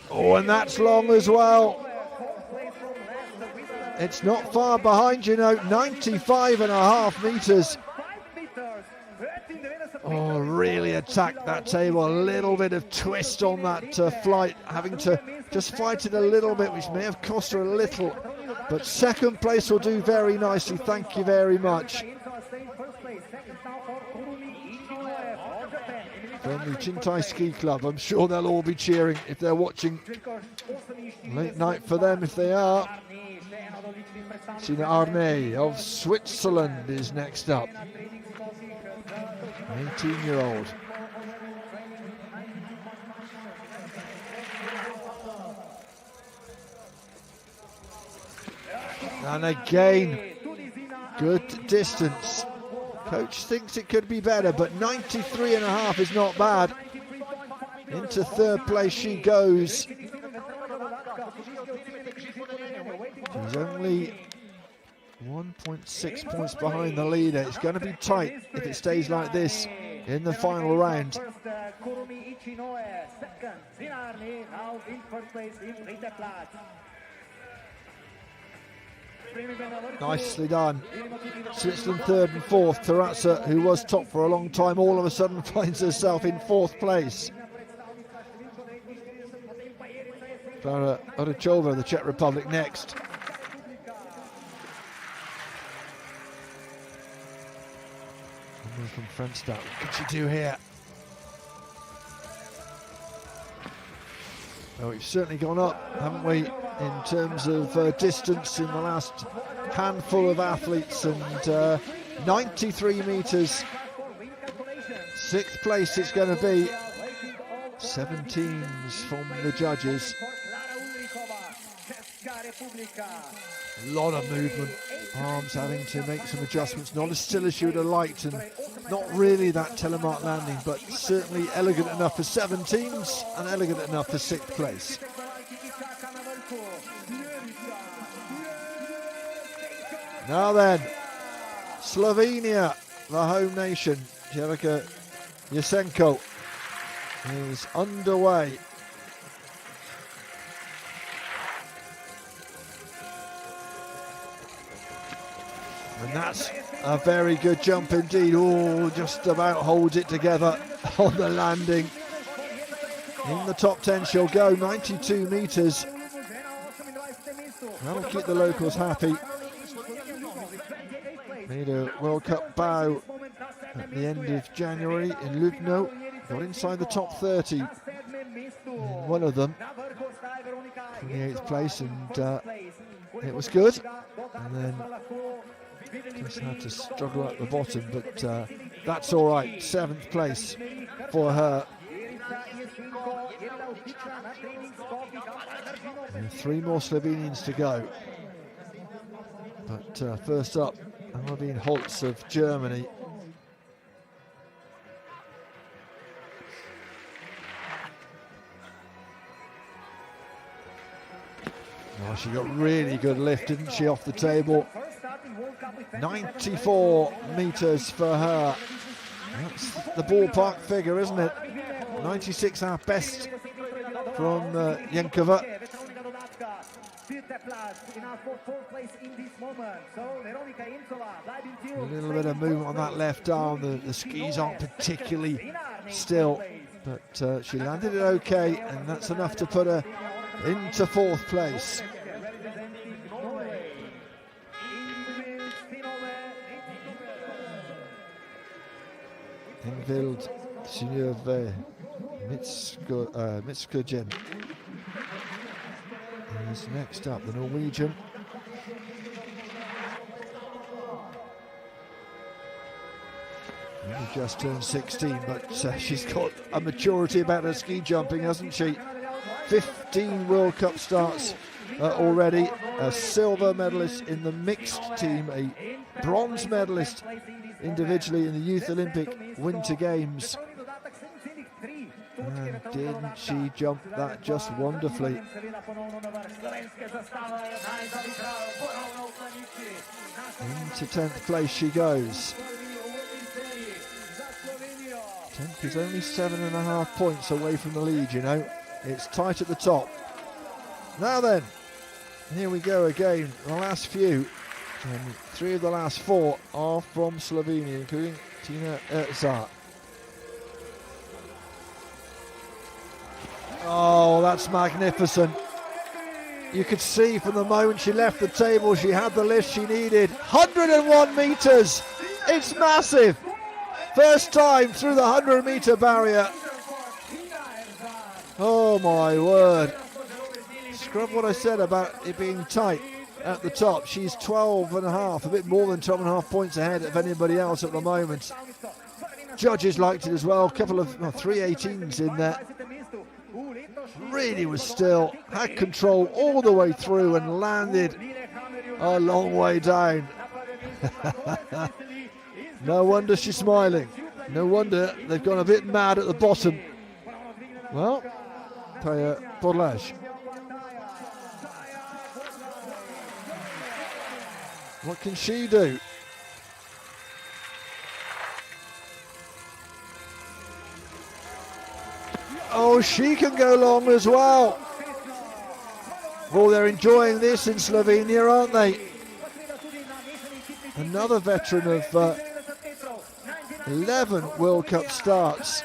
Oh, and that's long as well. It's not far behind, you know, 95 and a half meters. Oh, really attacked that table. A little bit of twist on that flight, having to just fight it a little bit, which may have cost her a little. But second place will do very nicely. Thank you very much. From the Chintai Ski Club, I'm sure they'll all be cheering if they're watching. Late night for them if they are. Sina Arne of Switzerland is next up. 18-year-old. And again, good distance. Coach thinks it could be better, but 93 and a half is not bad. Into third place she goes. She's only 1.6 points behind the leader. It's going to be tight if it stays like this in the final round. Nicely done. Switzerland third and fourth. Tarazza, who was top for a long time, all of a sudden finds herself in fourth place. Klara Orachova, the Czech Republic, next. From Frenstad. What can she do here? Well, we've certainly gone up, haven't we, in terms of distance in the last handful of athletes, and 93 meters. Sixth place it's going to be. 17s from the judges. A lot of movement. Arms having to make some adjustments. Not as still as she would have liked, and not really that telemark landing, but certainly elegant enough for 17s and elegant enough for sixth place. Now then, Slovenia, the home nation. Jerica Jasenko is underway. And that's a very good jump indeed. Oh, just about holds it together on the landing. In the top 10 she'll go, 92 metres. That'll keep the locals happy. Made a World Cup bow at the end of January in Lugno. Got inside the top 30 in one of them, 28th place, and it was good. And then just had to struggle at the bottom, but that's all right. 7th place for her. And 3 more Slovenians to go. But first up, Alpine Holtz of Germany. Oh, she got really good lift, didn't she, off the table? 94 metres for her. That's the ballpark figure, isn't it? 96 our best from Jenkova. A little bit of movement on that left arm. The skis aren't particularly still, but she landed it okay, and that's enough to put her into 4th place. Ingvild Synnøve Midtskogen is next up, the Norwegian. Only just turned 16, but she's got a maturity about her ski jumping, hasn't she? 15 World Cup starts already, a silver medalist in the mixed team, a bronze medalist individually in the Youth Olympic Winter Games. And didn't she jump that just wonderfully? Into 10th place she goes. 10th is only 7.5 points away from the lead, you know. It's tight at the top. Now then, here we go again. The last few, and 3 of the last 4 are from Slovenia, including Tina Erzak. Oh, that's magnificent. You could see from the moment she left the table, she had the lift she needed. 101 metres. It's massive. First time through the 100-metre barrier. Oh my word. Scrub what I said about it being tight at the top. She's 12.5, a bit more than 12.5 points ahead of anybody else at the moment. Judges liked it as well. A couple of 3.18s in there. Really was still, had control all the way through and landed a long way down. No wonder she's smiling. No wonder they've gone a bit mad at the bottom. Well, Taya Podlaj. What can she do? Oh, she can go long as well. Well, they're enjoying this in Slovenia, aren't they? Another veteran of 11 World Cup starts.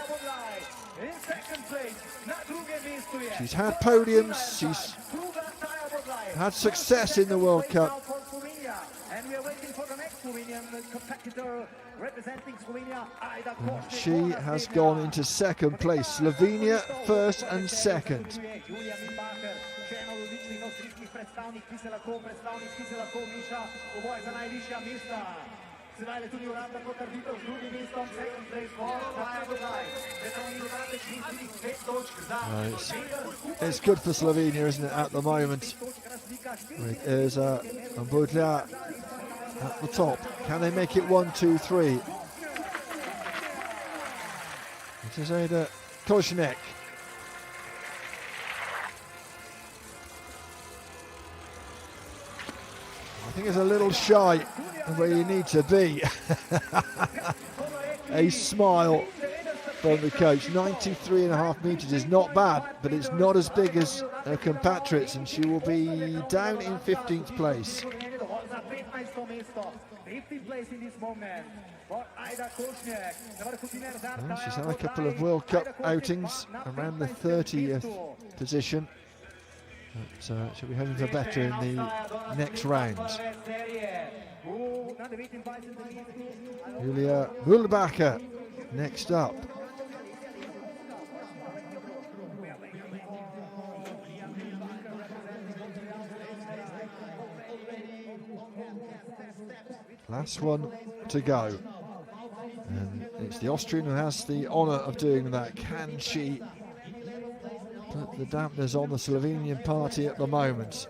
She's had podiums, she's had success in the World Cup. And she has gone into 2nd place. Slovenia 1st and 2nd. It's good for Slovenia, isn't it, at the moment? With Erza and Budla at the top. Can they make it 1, 2, 3? It is Ada Kozhnek. I think it's a little shy of where you need to be. A smile from the coach. 93.5 metres is not bad, but it's not as big as her compatriots, and she will be down in 15th place. Well, she's had a couple of World Cup outings around the 30th position, but she'll be hoping for better in the next rounds. Julia Mühlbacher next up. Last one to go. And it's the Austrian who has the honour of doing that. Can she put the dampeners on the Slovenian party at the moment?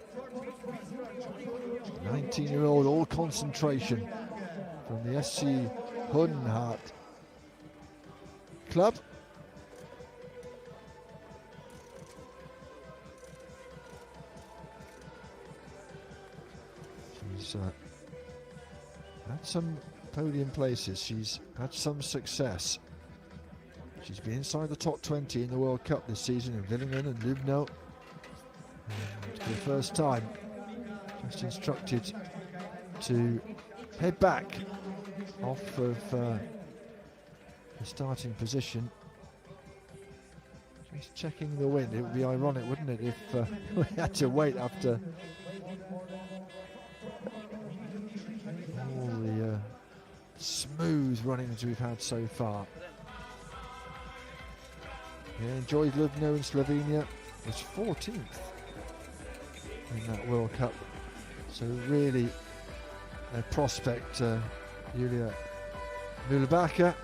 19-year-old, all concentration from the SC Hodenhart club. She's had some podium places, she's had some success. She's been inside the top 20 in the World Cup this season in Villingen and Lubno. And for the first time, just instructed to head back off of the starting position. Just checking the wind. It would be ironic, wouldn't it, if we had to wait after all the smooth runnings we've had so far. Yeah, enjoyed Lubno in Slovenia. Was 14th in that World Cup. So really a prospect, Julia Mühlbacher.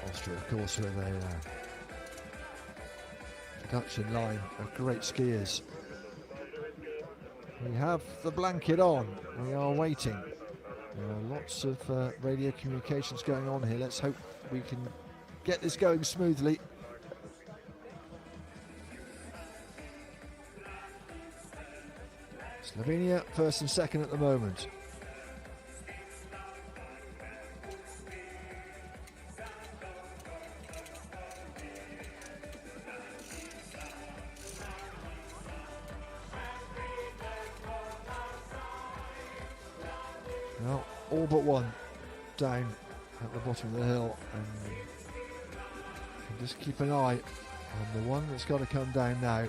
Austria, of course, with a production line of great skiers. We have the blanket on. We are waiting. There are lots of radio communications going on here. Let's hope we can get this going smoothly. Slovenia first and second at the moment. Well, all but one down at the bottom of the hill, and just keep an eye on the one that's got to come down now.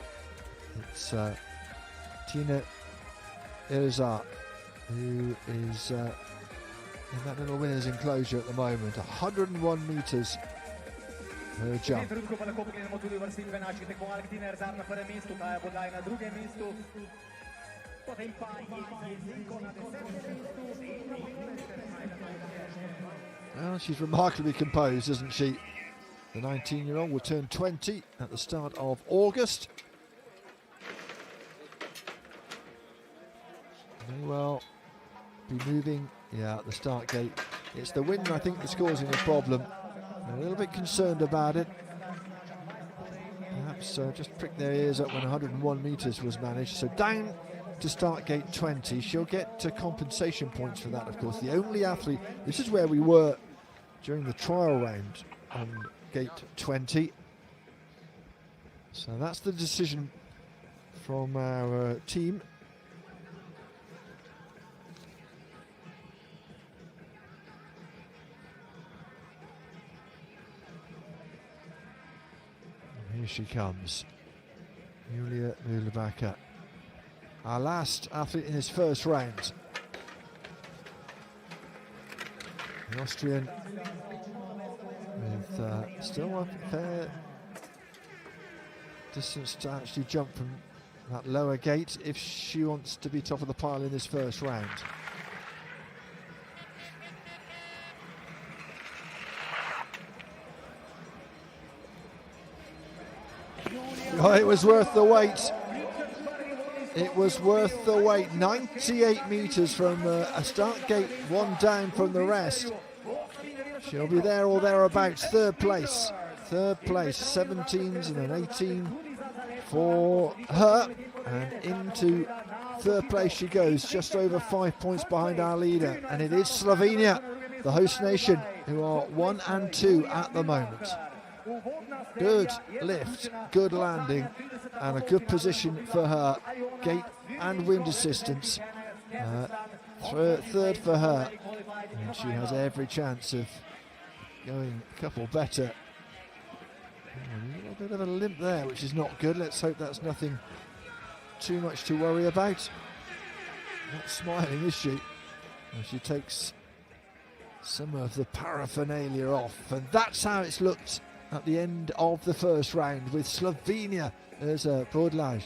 It's Tina Irzat, who is in that little winner's enclosure at the moment. 101 metres her jump. Well, she's remarkably composed, isn't she? The 19-year-old will turn 20 at the start of August. May well be moving, at the start gate. It's the wind, I think, that's causing a problem. I'm a little bit concerned about it. Perhaps just prick their ears up when 101 metres was managed. So down to start gate 20. She'll get compensation points for that, of course. The only athlete, this is where we were during the trial round on gate 20. So that's the decision from our team. Here she comes, Julia Mühlbacher, our last athlete in his first round. The Austrian with still a fair distance to actually jump from that lower gate if she wants to be top of the pile in this first round. Oh, it was worth the wait. It was worth the wait. 98 metres from a start gate, one down from the rest. She'll be there or thereabouts. Third place. 17s and an 18 for her. And into third place she goes, just over 5 points behind our leader. And it is Slovenia, the host nation, who are 1 and 2 at the moment. Good lift, good landing, and a good position for her. Gate and wind assistance Third for her, and she has every chance of going a couple better. A little bit of a limp there, which is not good. Let's hope that's nothing too much to worry about. Not smiling, is she? Well, she takes some of the paraphernalia off, and that's how it's looked at the end of the first round, with Slovenia as a Bodlaj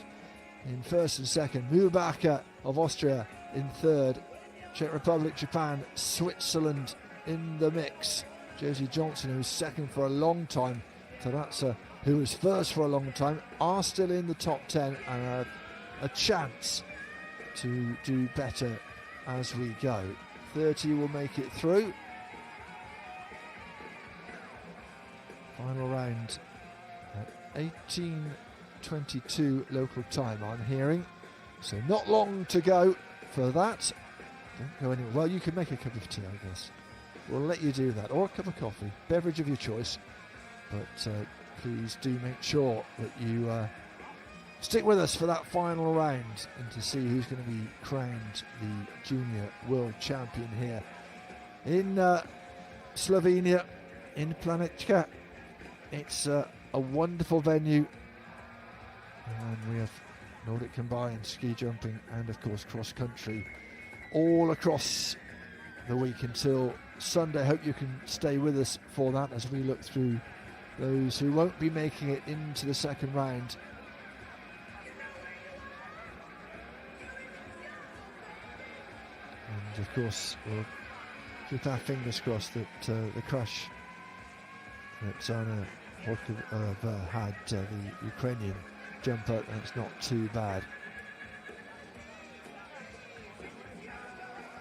in first and second, Mubaka of Austria in third, Czech Republic, Japan, Switzerland in the mix. Josie Johnson, who's second for a long time, Taratsa, who was first for a long time, are still in the top 10 and a chance to do better as we go. 30 will make it through. Final round at 18:22 local time, I'm hearing. So not long to go for that. Don't go anywhere. Well, you can make a cup of tea, I guess. We'll let you do that, or a cup of coffee, beverage of your choice. But please do make sure that you stick with us for that final round and to see who's going to be crowned the junior world champion here in Slovenia, in Planica. It's a wonderful venue, and we have Nordic Combined, ski jumping, and of course cross country all across the week until Sunday. Hope you can stay with us for that as we look through those who won't be making it into the second round. And of course we'll keep our fingers crossed that the crash that Anna Horkova had, the Ukrainian jumper, that's not too bad.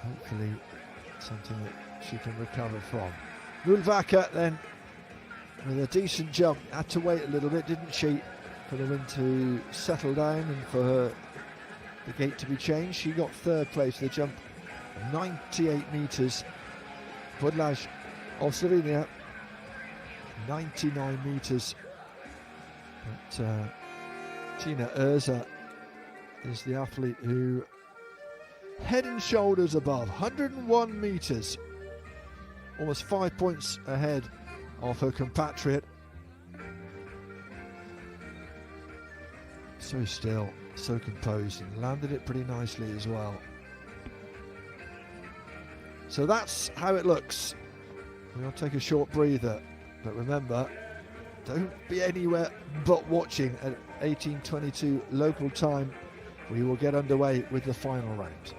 Hopefully something that she can recover from. Mulvaka then with a decent jump, had to wait a little bit, didn't she, for the wind to settle down and for the gate to be changed. She got third place for the jump, 98 metres. Podlaj of Slovenia, 99 metres. But Tina Urza is the athlete who head and shoulders above, 101 metres, almost 5 points ahead of her compatriot. So still, so composed, and landed it pretty nicely as well. So that's how it looks. We'll take a short breather, but remember, don't be anywhere but watching at 18:22 local time. We will get underway with the final round.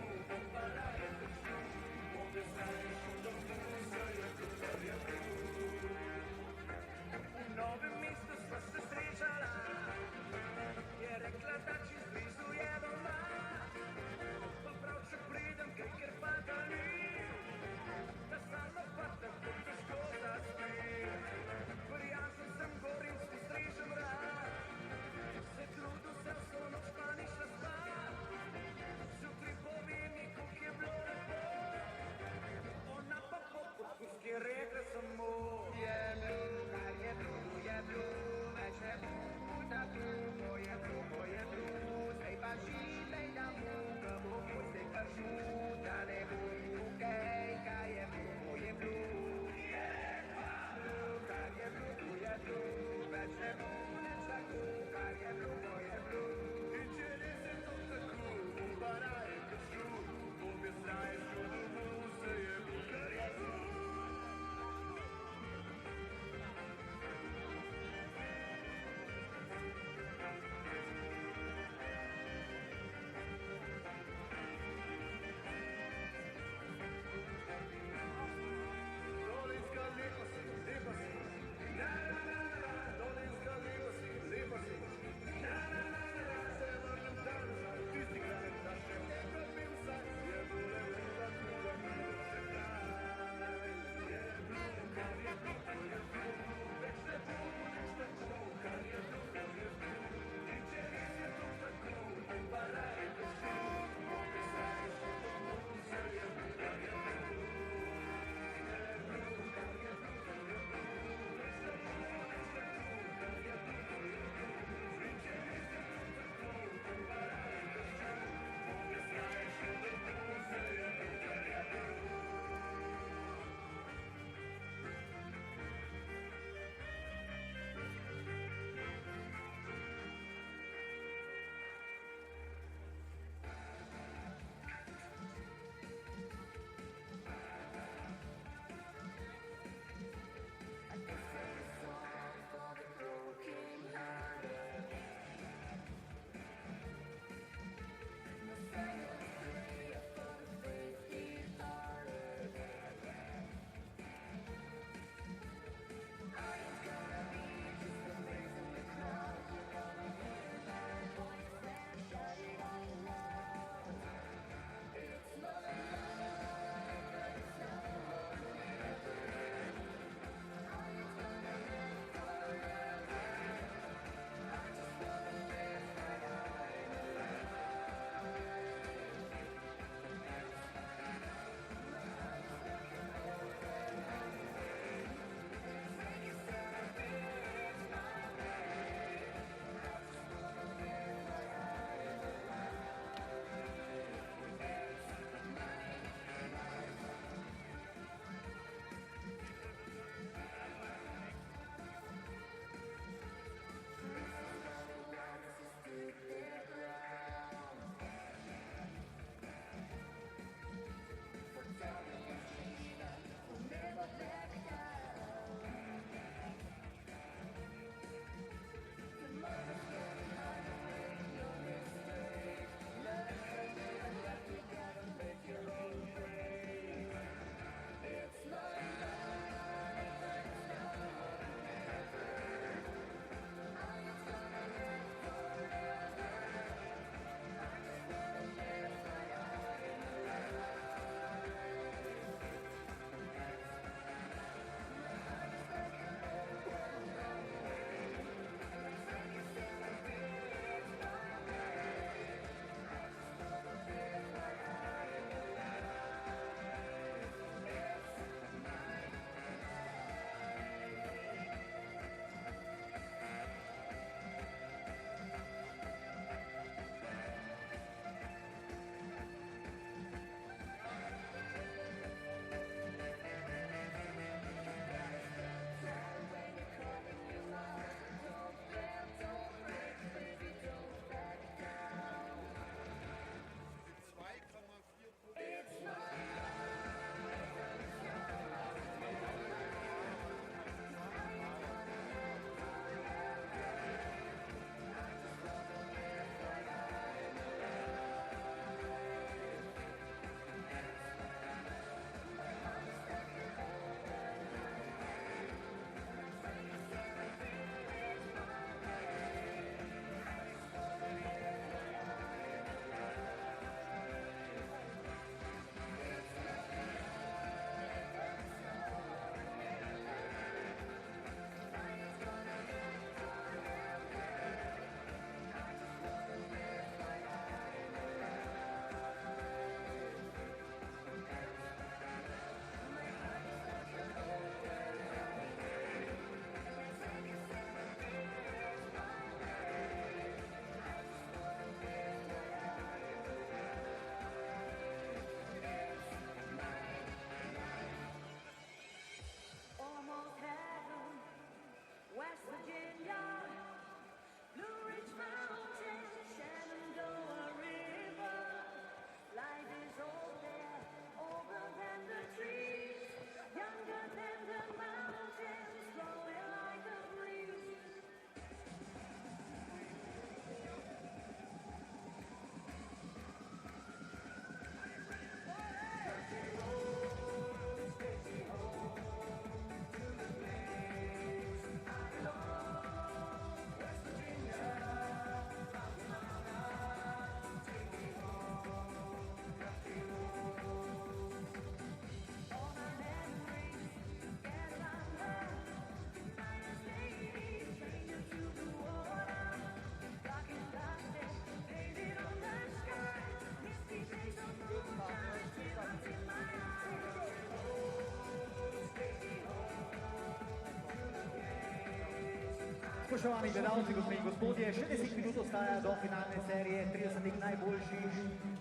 Spoštovani gledalci, gospe in gospodje, še 10 minut ostaja do finalne serije 30 najboljših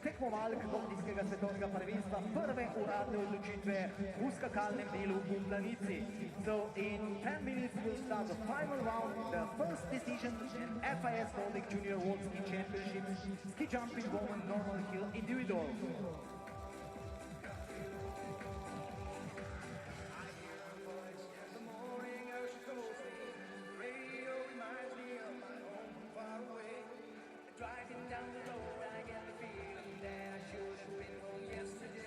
tekmovalk gordijskega svetovnega prvenstva, prve uradne odločitve v skakalnem delu v Planici. So in 10 minutes will start the final round, the first decision in FIS Nordic Junior World Ski Championship, ski jumping woman normal hill individual. Driving down the road, I get the feeling that I should have been home yesterday.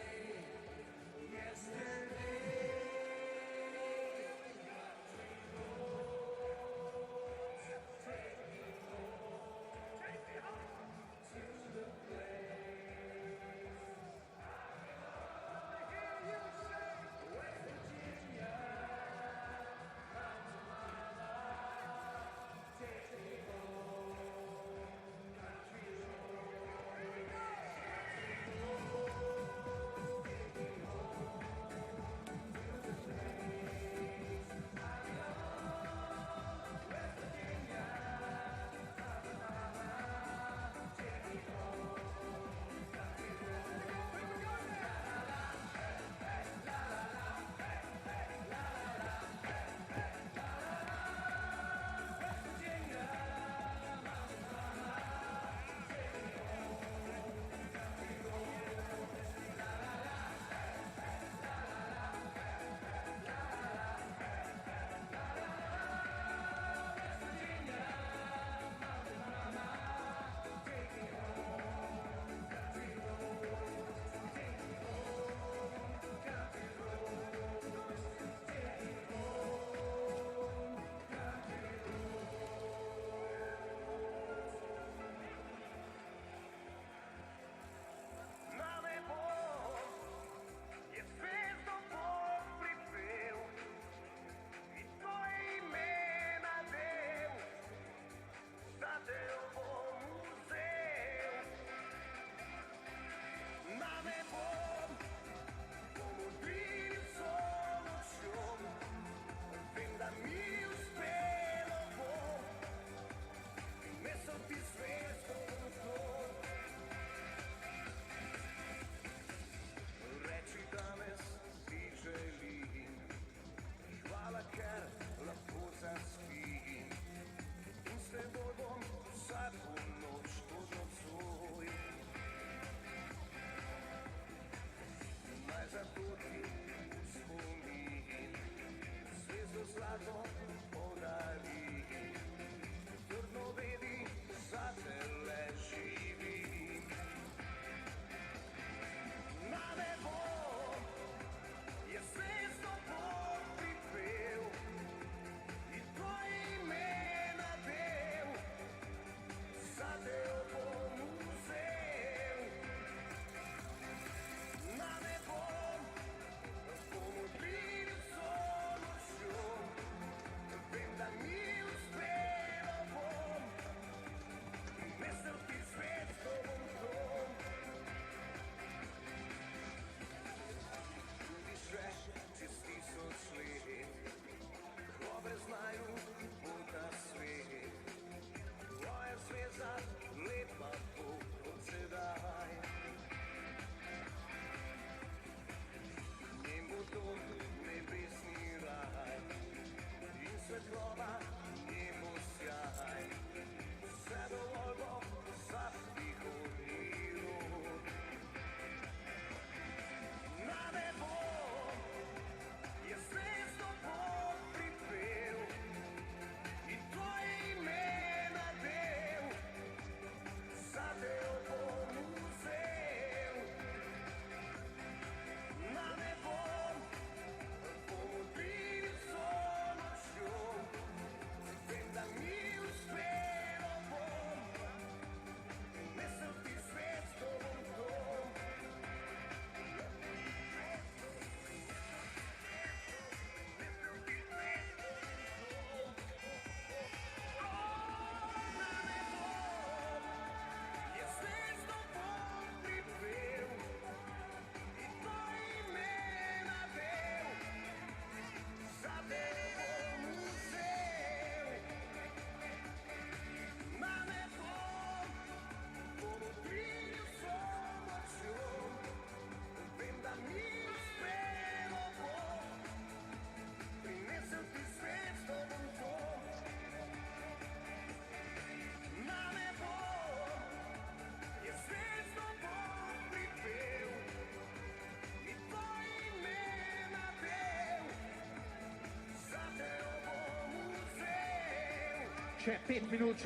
Še 5 minut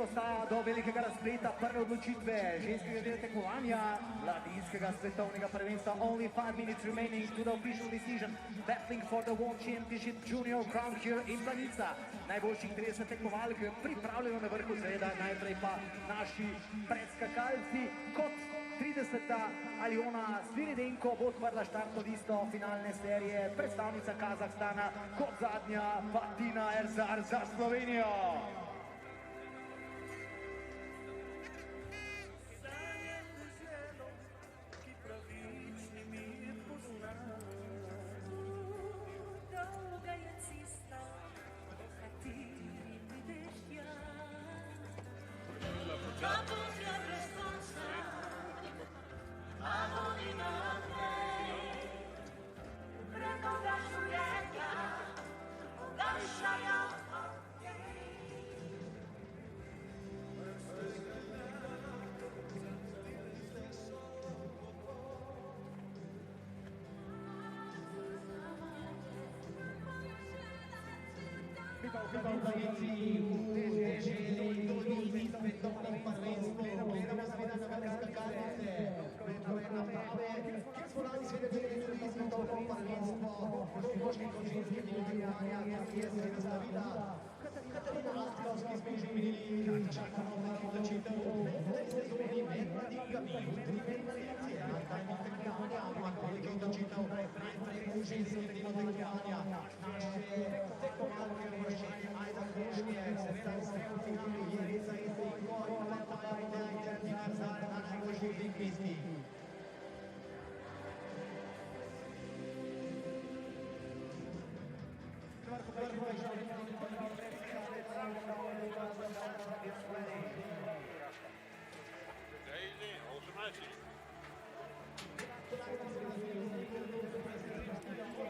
ostaja do velikega razpleta prve odločitve ženskega dela tekmovanja mladinskega svetovnega prvenstva. Only 5 minutes remaining to the official decision. Battling for the World Championship Junior crown here in Planica. Najboljših 30 tekmovalk pripravljeno na vrhu, seveda najprej pa naši predskakalci. Kot 30. Aljona Sviridenko bo odprla štartno listo finalne serije. Predstavnica Kazahstana kot zadnja pa Tina Erzar za Slovenijo.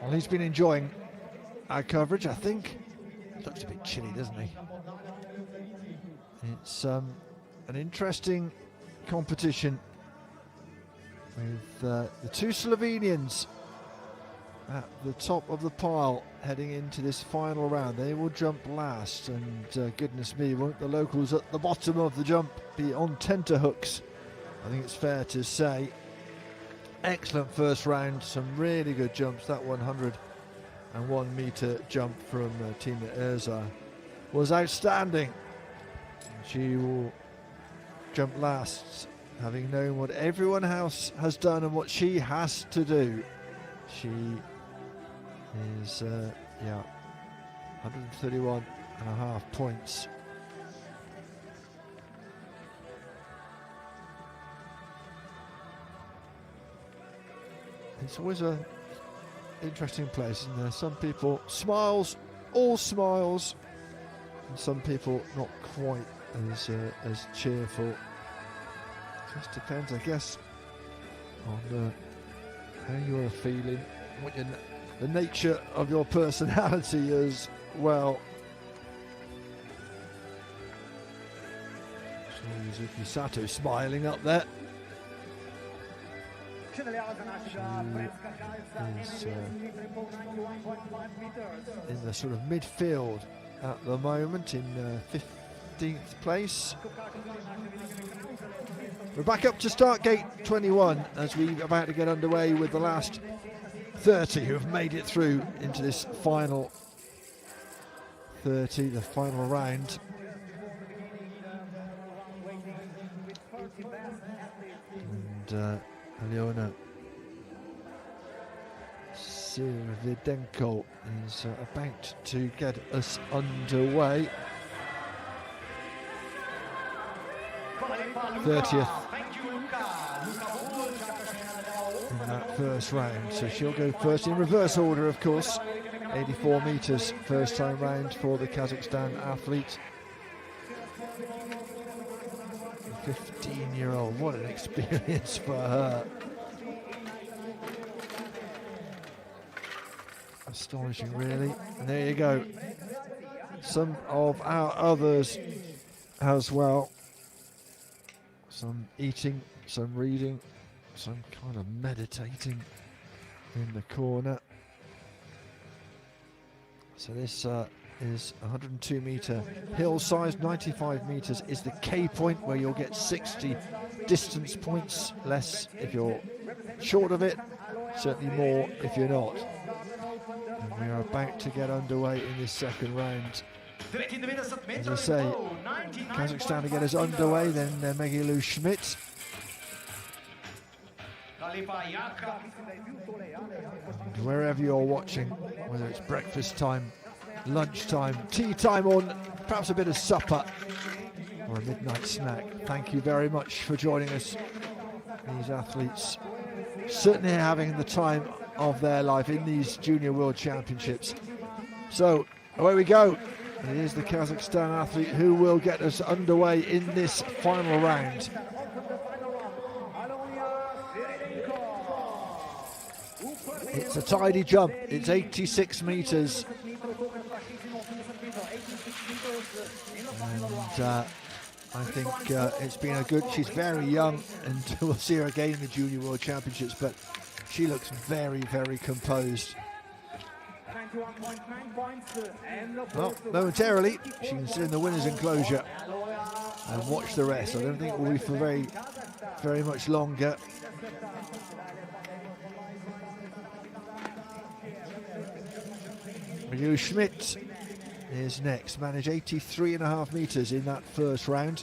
Well, he's been enjoying our coverage, I think. Looks a bit chilly, doesn't he? It's an interesting competition with the two Slovenians at the top of the pile heading into this final round. They will jump last, and goodness me, won't the locals at the bottom of the jump be on tenterhooks? I think it's fair to say. Excellent first round, some really good jumps. That 101 meter jump from Tina Erzar was outstanding. She will jump last, having known what everyone else has done and what she has to do. She is 131.5 points. It's always a interesting place, isn't there? Some people smiles, all smiles, and some people not quite as cheerful. Just depends, I guess, on how you are feeling, what the nature of your personality as well. So Yuzuki Sato smiling up there. Is in the sort of midfield at the moment, in 15th place. We're back up to start gate 21 as we're about to get underway with the last 30 who have made it through into this final 30, the final round. And Alyona Svidenko is about to get us underway. 30th in that first round, so she'll go first in reverse order, of course. 84 meters first time round for the Kazakhstan athlete. 15-year-old, what an experience for her. Astonishing, really. And there you go. Some of our others as well. Some eating, some reading, some kind of meditating in the corner. So this is 102 metre hill size. 95 metres is the K point, where you'll get 60 distance points, less if you're short of it, certainly more if you're not. And we are about to get underway in this second round. As I say, Kazakhstan to get us underway, then Megilu Schmidt. Wherever you're watching, whether it's breakfast time, lunchtime, tea time, or perhaps a bit of supper or a midnight snack, thank you very much for joining us. These athletes certainly having the time of their life in these Junior World Championships. So away we go. It is the Kazakhstan athlete who will get us underway in this final round. It's a tidy jump. It's 86 metres. And I think it's been a good... She's very young, and we'll see her again in the Junior World Championships, but she looks very, very composed. Well, momentarily, she can sit in the winner's enclosure and watch the rest. I don't think it will be for very, very much longer. Ryu Schmidt is next, managed 83.5 metres in that first round.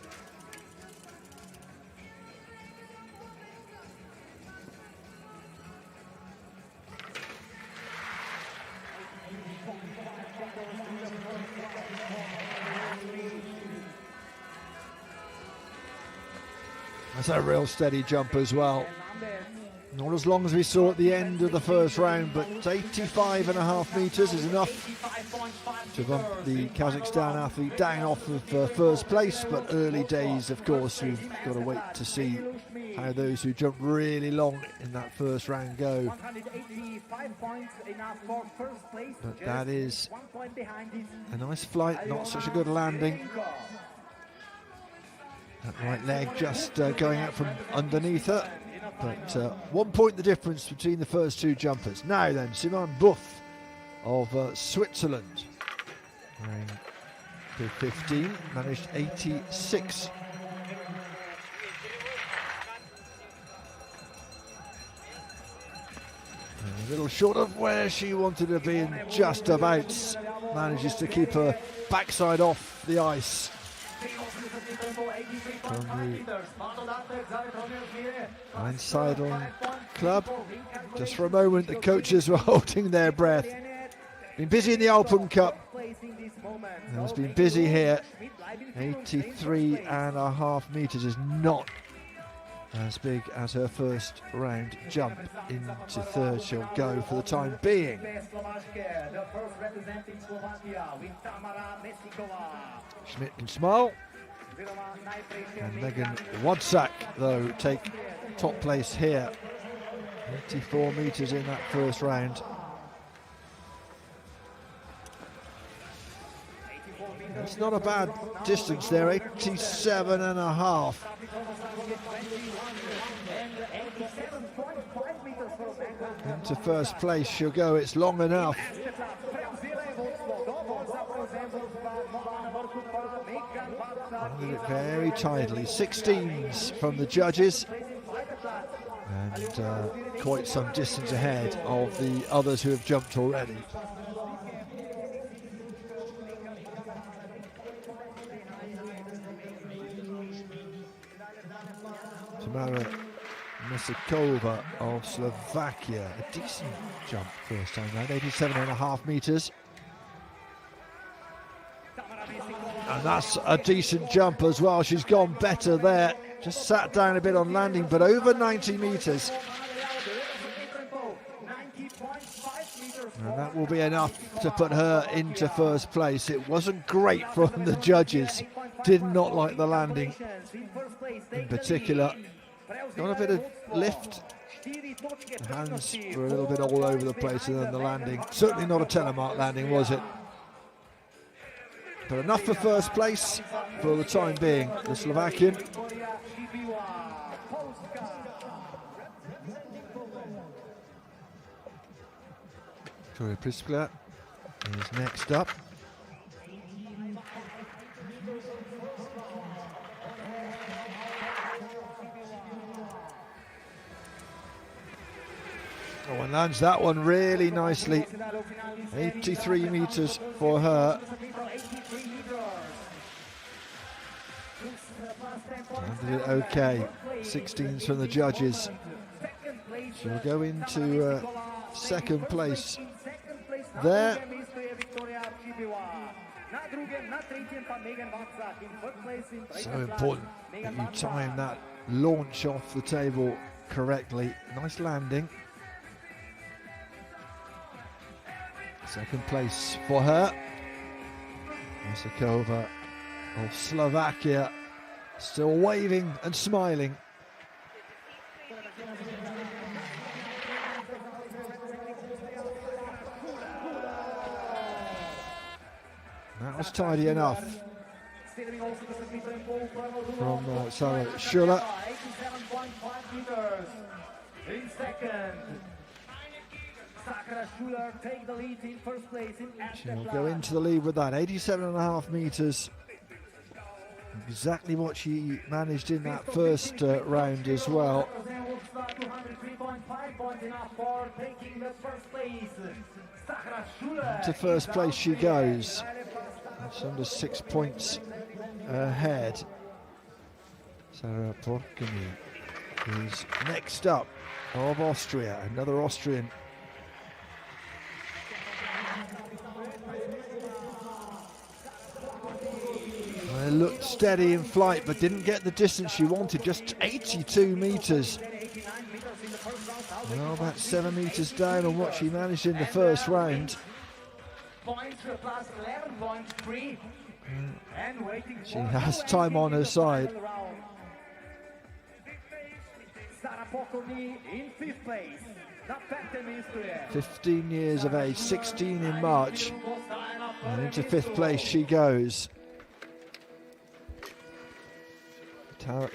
That's a real steady jump as well. Not as long as we saw at the end of the first round, but 85.5 metres is enough to bump the Kazakhstan athlete down off of first place. But early days, of course, we've got to wait to see how those who jump really long in that first round go. But that is a nice flight, not such a good landing. That right leg just going out from underneath her. But 1 point the difference between the first two jumpers. Now then, Simone Buff of Switzerland, wearing 15, managed 86. A little short of where she wanted to be, and just about manages to keep her backside off the ice. From the Einsiedlung club. Just for a moment, the coaches were holding their breath. Been busy in the Alpine Cup, and has been busy here. 83.5 metres is not as big as her first round jump. Into third she'll go for the time being. Schmidt can smile. And Megan Wodsak, though, take top place here. 84 metres in that first round. It's not a bad distance there, 87.5. Into first place she'll go, it's long enough. Did it very tidily. 16s from the judges, and quite some distance ahead of the others who have jumped already. Tamara Misikova of Slovakia, a decent jump first time round, 87.5 metres. And that's a decent jump as well. She's gone better there. Just sat down a bit on landing, but over 90 metres. And that will be enough to put her into first place. It wasn't great from the judges. Did not like the landing in particular. Got a bit of lift. The hands were a little bit all over the place, and then the landing. Certainly not a telemark landing, was it? But enough for first place for the time being. The Slovakian. Victoria Priskla is next up. Oh, and lands that one really nicely. 83 meters for her. Landed it okay. 16s from the judges. She'll go into second place there. So important that you time that launch off the table correctly. Nice landing. Second place for her. Masakova of Slovakia still waving and smiling. That was tidy enough from Sarah Schuller. In second, Sakura Schuller take the lead in first place in She'll go into the lead with that 87.5 meters. Exactly what she managed in that first round as well. To first place she goes. That's under 6 points ahead. Sarah Porcini is next up of Austria, another Austrian. Well, looked steady in flight but didn't get the distance she wanted, just 82 meters. Well, about 7 meters down on what she managed in the first round. She has time on her side. 15 years of age, 16 in March, and into 5th place she goes.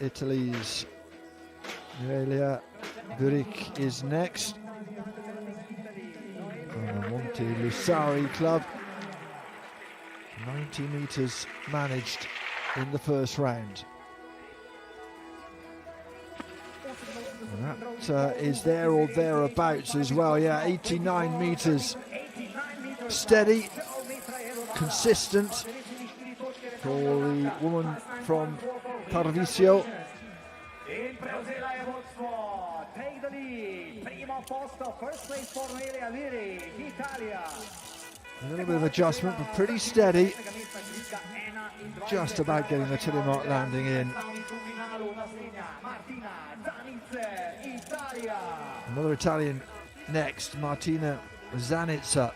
Italy's Noelia Buric is next. From the Monte Lusari club. 90 meters managed in the first round. And that is there or thereabouts as well. Yeah, 89 meters. Steady, consistent for the woman from Tarvisio. Take the lead. Primo posto, first place for Noelia Buric, Italia. A little bit of adjustment, but pretty steady. Just about getting the telemark landing in. Another Italian next, Martina Zanitza.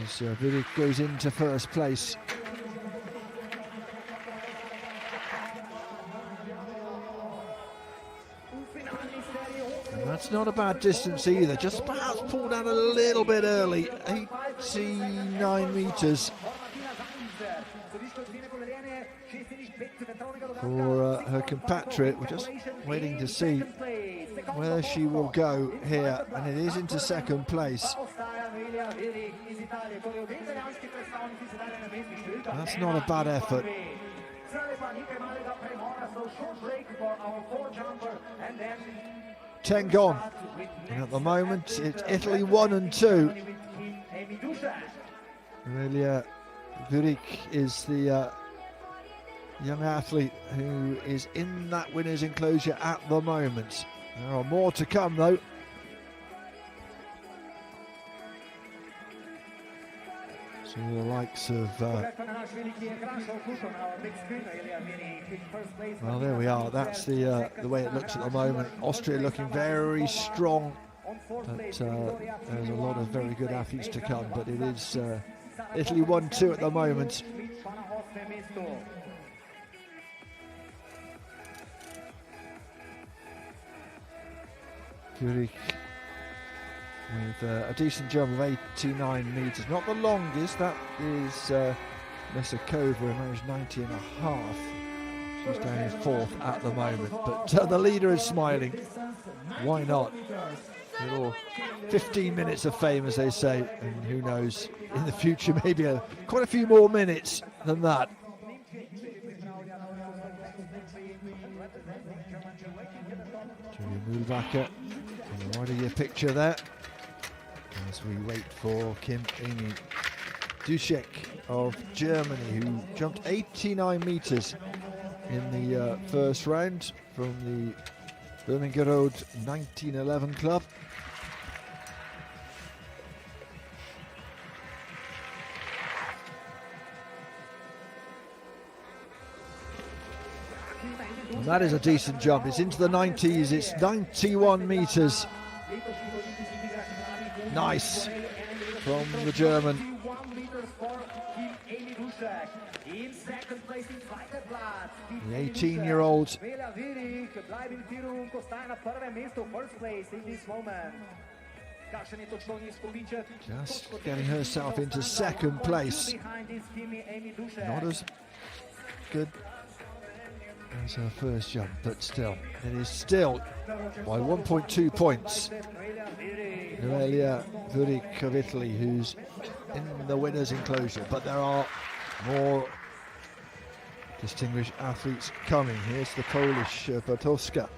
As Buric goes into first place. That's not a bad distance either, just perhaps pulled out a little bit early, 89 meters for her compatriot. We're just waiting to see where she will go here, and it is into second place. That's not a bad effort. 10 gone, and at the moment it's Italy 1 and 2. Noelia Buric is the young athlete who is in that winner's enclosure at the moment. There are more to come though. So the likes of well, there we are. That's the way it looks at the moment. Austria looking very strong, but there's a lot of very good athletes to come. But it is Italy 1-2 at the moment. Buric with a decent jump of 89 meters, not the longest. That is Mesakova, who managed 90 and a half. She's down in 4th at the moment, but the leader is smiling. Why not? A little 15 minutes of fame, as they say, and who knows, in the future maybe quite a few more minutes than that. Julia Mulvacher right of your picture there as we wait for Amy Duschek of Germany, who jumped 89 meters in the first round from the Birmingham Road 1911 club. And that is a decent jump. It's into the 90s. It's 91 meters. Nice from the German. The 18-year-old. Just getting herself into second place. Not as good as her first jump, but still, it is still by 1.2 points. Noelia Vurik of Italy, who's in the winner's enclosure, but there are more distinguished athletes coming. Here's the Polish Bartowska.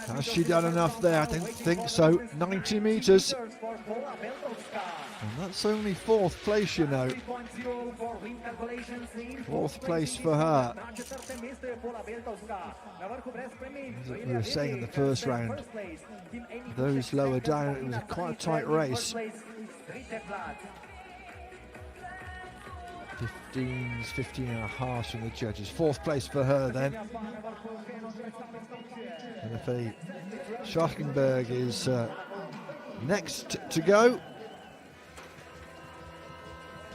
Has she done enough there? I don't think so. 90 meters. And that's only fourth place, you know. Fourth place for her. As we were saying in the first round, those lower down, it was quite a tight race. 15 and a half from the judges. Fourth place for her then. And if Schachenberg is next to go,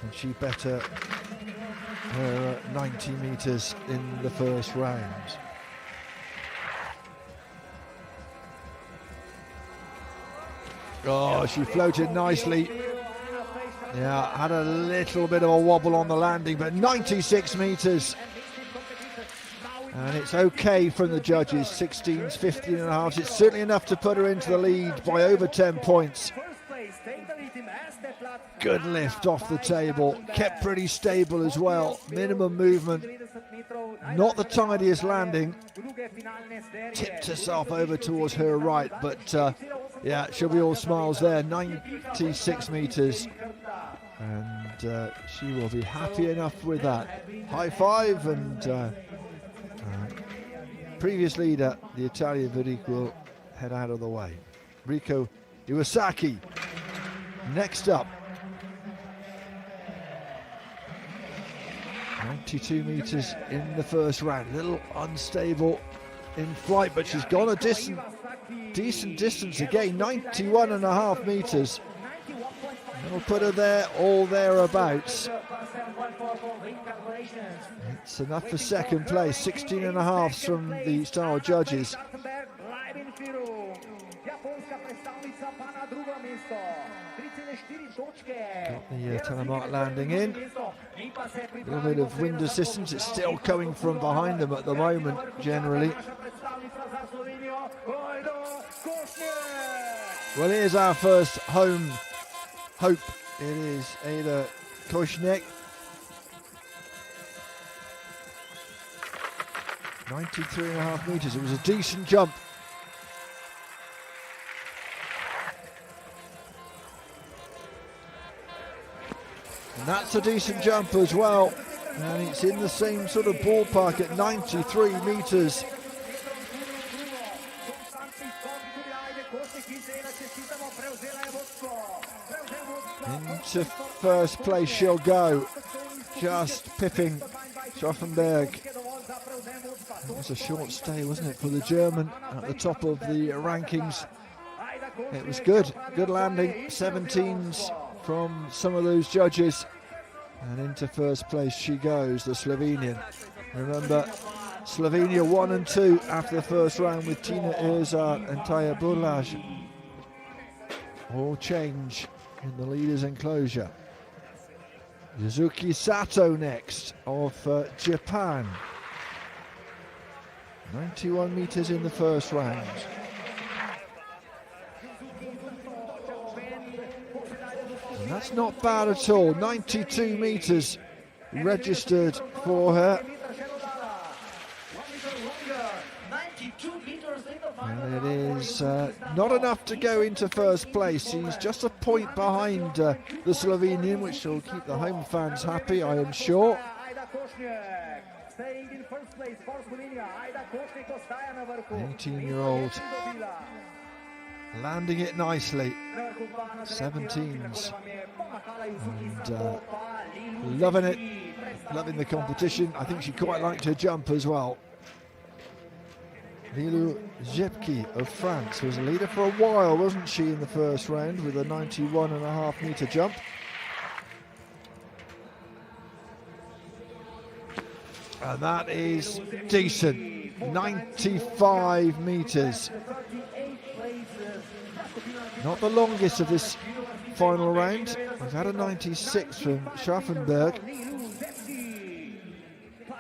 and she better her 90 meters in the first round. Oh, she floated nicely. Yeah, had a little bit of a wobble on the landing, but 96 meters. And it's okay from the judges, 16s, 15 and a half. It's certainly enough to put her into the lead by over 10 points. Good lift off the table, kept pretty stable as well. Minimum movement, not the tidiest landing. Tipped herself over towards her right, but yeah, she'll be all smiles there. 96 meters. And she will be happy enough with that. High five, and previous leader, the Italian Vurik, will head out of the way. Rico Iwasaki next up. 92 meters in the first round. A little unstable in flight, but she's gone a decent distance again. 91 and a half meters. That'll put her there, all thereabouts. It's enough for second place. 16 and a half from the star judges. Got the telemark landing in. A little bit of wind assistance. It's still coming from behind them at the moment, generally. Well, here's our first home hope. It is Ada Kośniak. 93 and a half meters. It was a decent jump. And that's a decent jump as well. And it's in the same sort of ballpark at 93 meters. Into first place she'll go, just pipping Schachenberg. It was a short stay, wasn't it, for the German at the top of the rankings. It was good landing, 17s from some of those judges, and into first place she goes, the Slovenian. Remember, Slovenia 1 and 2 after the first round with Tina Erzar and Taya Burlaj. All change in the leaders' enclosure. Yuzuki Sato next of Japan. 91 meters in the first round. And that's not bad at all. 92 meters registered for her. And it is not enough to go into first place. He's just a point behind the Slovenian, which will keep the home fans happy, I am sure. Staying in first place for Slovenia, Ajda Košnik ostaja na vrhu. 18-year-old landing it nicely. 17s. And loving it, loving the competition. I think she quite liked her jump as well. Milou Zepki of France was a leader for a while, wasn't she, in the first round with a 91.5 metre jump. And that is decent, 95 metres. Not the longest of this final round. We've had a 96 from Schaffenberg.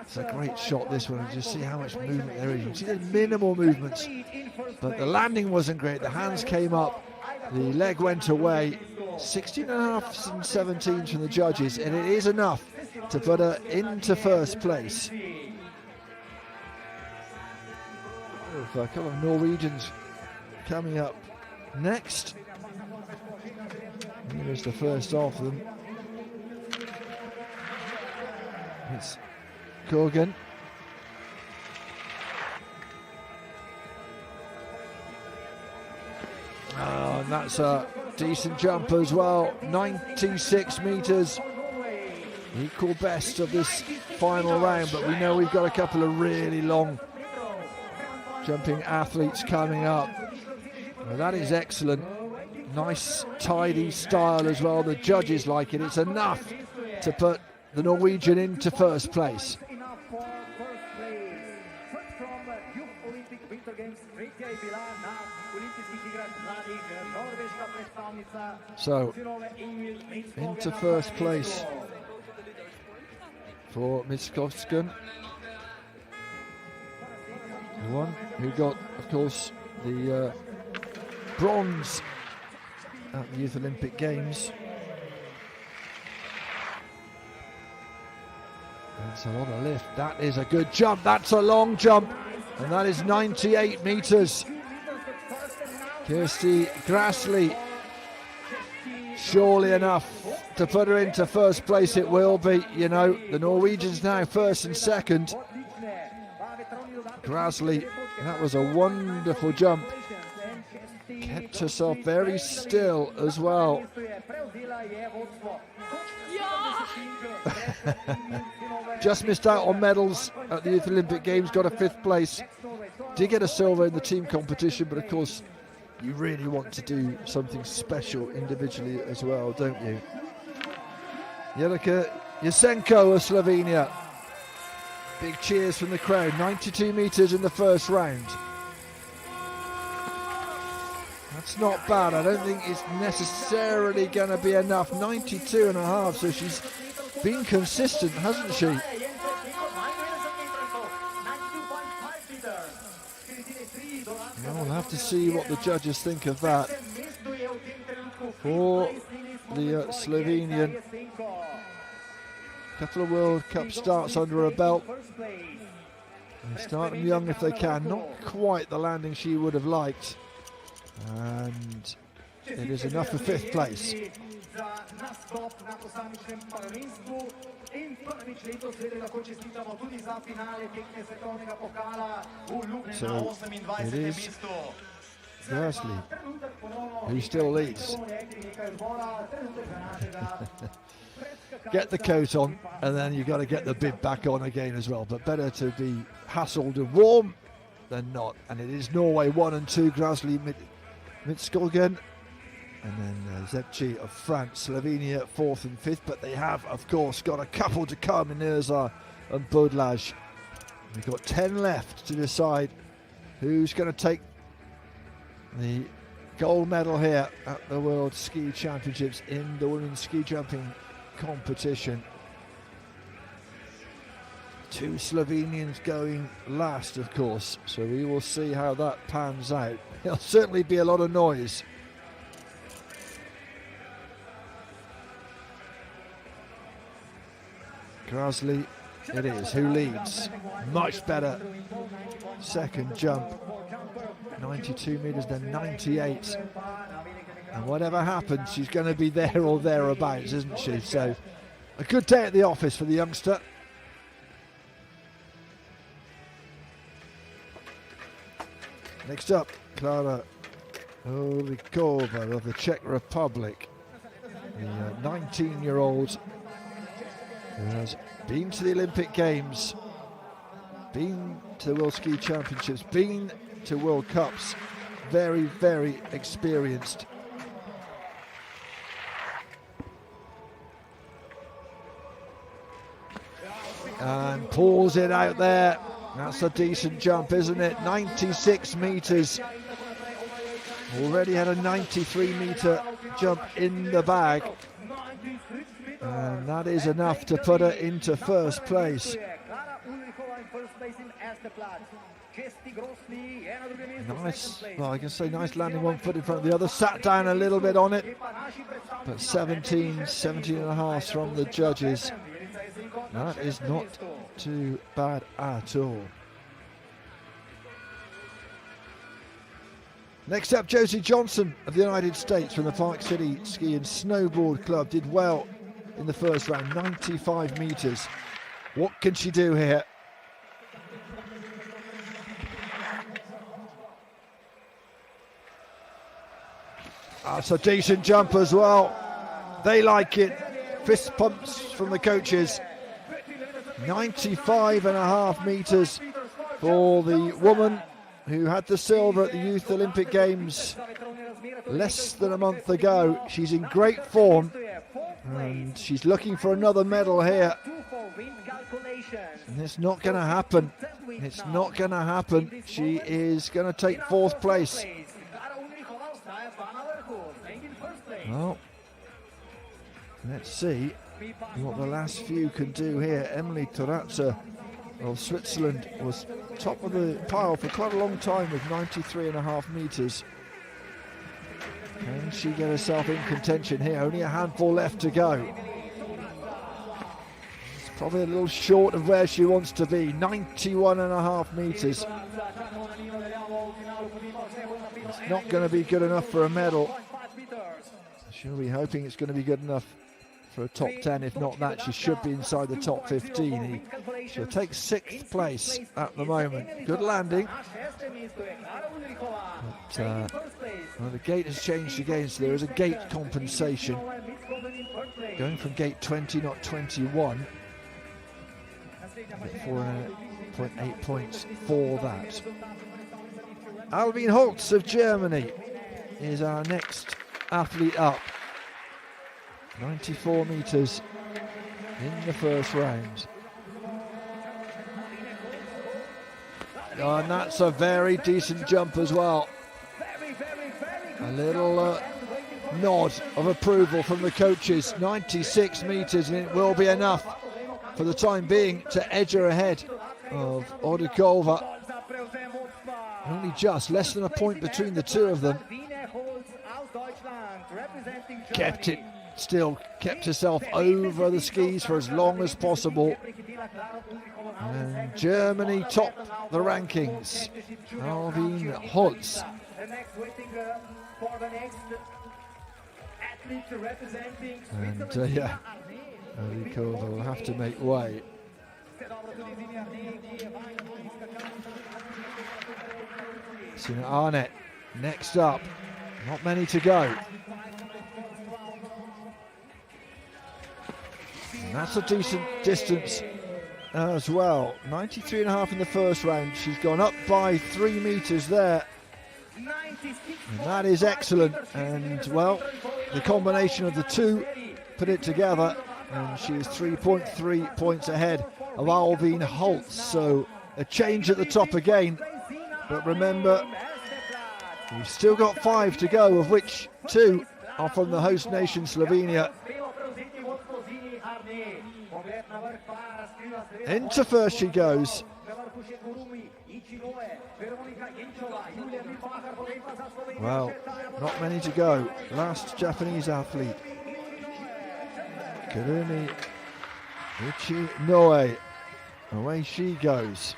It's a great shot, this one. Just see how much movement there is. You can see there's minimal movements, but the landing wasn't great. The hands came up, the leg went away. 16.5 and 17s from the judges, and it is enough to put her into first place. A couple of Norwegians coming up next. Here's the first of them. It's Corgan. Oh, and that's a decent jump as well. 96 metres. Equal best of this final round, but we know we've got a couple of really long jumping athletes coming up. Well, that is excellent. Nice, tidy style as well. The judges like it. It's enough to put the Norwegian into first place. So, into first place for Miskovskan. The one who got, of course, the bronze at the Youth Olympic Games. That's a lot of lift. That is a good jump. That's a long jump. And that is 98 metres. Kirsty Grassley. Surely enough to put her into first place. It will be, you know. The Norwegians now first and second. Grassley, that was a wonderful jump. Kept herself very still as well. Just missed out on medals at the Youth Olympic Games, got a 5th place. Did get a silver in the team competition, but of course you really want to do something special individually as well, don't you? Jelika Jasenko of Slovenia. Big cheers from the crowd. 92 metres in the first round. That's not bad. I don't think it's necessarily going to be enough. 92.5, so she's been consistent, hasn't she? Well, we'll have to see what the judges think of that. For the Slovenian, couple of World Cup starts under her belt. They start them young if they can. Not quite the landing she would have liked. And it is enough for 5th place. So it is Grassley who still leads. Get the coat on, and then you've got to get the bib back on again as well. But better to be hassled and warm than not. And it is Norway 1 and 2, Grassley, Midskogen, and then Zepchi of France, Slovenia 4th and 5th. But they have, of course, got a couple to come in Nirza and Budlaj. We've got 10 left to decide who's going to take the gold medal here at the World Ski Championships in the women's ski jumping competition. 2 Slovenians going last, of course, so we will see how that pans out. There'll certainly be a lot of noise. Grassley it is who leads. Much better second jump. 92 metres, then 98. And whatever happens, she's going to be there or thereabouts, isn't she? So a good day at the office for the youngster. Next up, Klara Olikova of the Czech Republic, the 19-year-old who has been to the Olympic Games, been to the World Ski Championships, been to World Cups. Very, very experienced. And pulls it out there. That's a decent jump, isn't it? 96 metres. Already had a 93-metre jump in the bag. And that is enough to put her into first place. Nice, well, I can say nice landing, one foot in front of the other. Sat down a little bit on it, but 17 and a half from the judges. That is not too bad at all. Next up, Josie Johnson of the United States from the Park City Ski and Snowboard Club. Did well in the first round, 95 metres. What can she do here? That's a decent jump as well. They like it. Fist pumps from the coaches. 95 and a half metres for the woman who had the silver at the Youth Olympic Games less than a month ago. She's in great form and she's looking for another medal here. And it's not going to happen. It's not going to happen. She is going to take fourth place. Well, let's see what the last few can do here. Emily Torazza of Switzerland was top of the pile for quite a long time with 93 and a half metres. Can she get herself in contention here? Only a handful left to go. It's probably a little short of where she wants to be. 91 and a half metres. It's not going to be good enough for a medal. She'll be hoping it's going to be good enough for a top 10. If not that, she should be inside the top 15. She'll take 6th place at the moment. Good landing. But, well, the gate has changed again, so there is a gate compensation. Going from gate 20, not 21. 4.8 points for that. Albin Holtz of Germany is our next athlete up. 94 metres in the first round. Oh, and that's a very decent jump as well. A little nod of approval from the coaches. 96 metres, and it will be enough for the time being to edge her ahead of Olikova. Only just, less than a point between the two of them. Kept it still, kept herself over the skis for as long as possible. And Germany top the rankings. Albin Holtz. And yeah, Olikova will have to make way. Sina Arnett next up. Not many to go. And that's a decent distance as well. 93 and a half in the first round. She's gone up by 3 metres there. And that is excellent. And well, the combination of the two put it together. And she is 3.3 points ahead of Albin Holtz. So a change at the top again. But remember, we've still got 5 to go, of which 2 are from the host nation, Slovenia. Into first she goes. Well, not many to go. Last Japanese athlete, Kurumi Uchinoue Away she goes.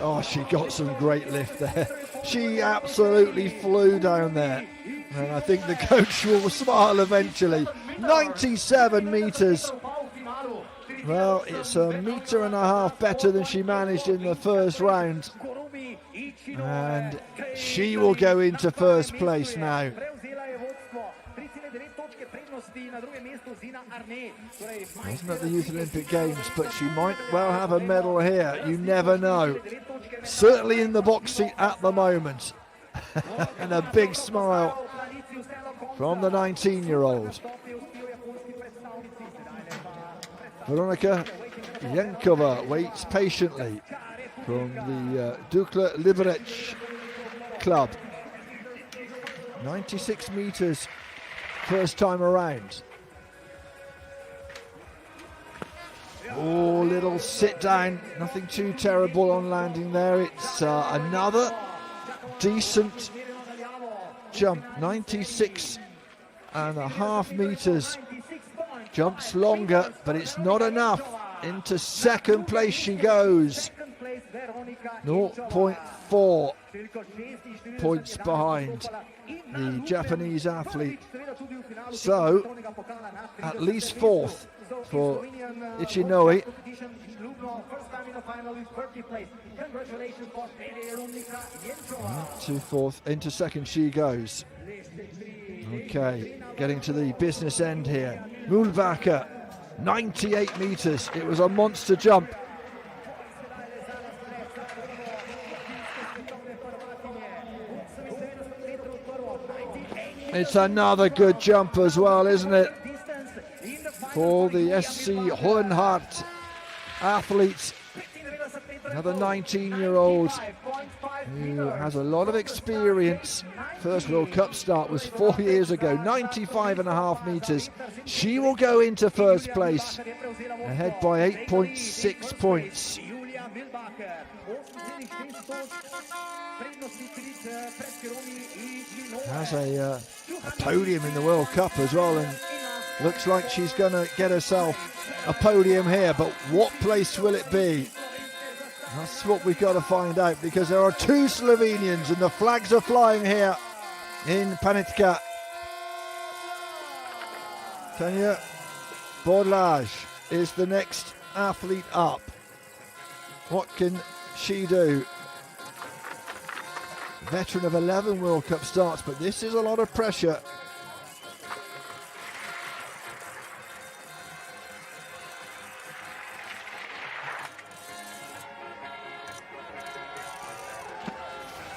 Oh, she got some great lift there. She absolutely flew down there. And I think the coach will smile eventually. 97 metres. Well, it's a metre and a half better than she managed in the first round. And she will go into first place now. Wasn't at the Youth Olympic Games, but she might well have a medal here. You never know. Certainly in the box seat at the moment. And a big smile from the 19-year-old. Veronika Jankova waits patiently from the Dukla Liberec club. 96 metres first time around. Oh, little sit down, nothing too terrible on landing there. It's another decent jump, 96 and a half metres. Jumps longer, but it's not enough. Into second place she goes. 0.4 points behind the Japanese athlete. So, at least fourth for Ichinoi. To fourth, into second she goes. Okay, getting to the business end here. Mulbacher, 98 metres. It was a monster jump. It's another good jump as well, isn't it? For the SC Hohenhart athletes. Another 19-year-old who has a lot of experience. First World Cup start was 4 years ago, 95 and a half metres. She will go into first place, ahead by 8.6 points. Has a podium in the World Cup as well, and looks like she's going to get herself a podium here, but what place will it be? That's what we've got to find out, because there are two Slovenians and the flags are flying here in Planica. Tanja Bodlaj is the next athlete up. What can she do? Veteran of 11 World Cup starts, but this is a lot of pressure.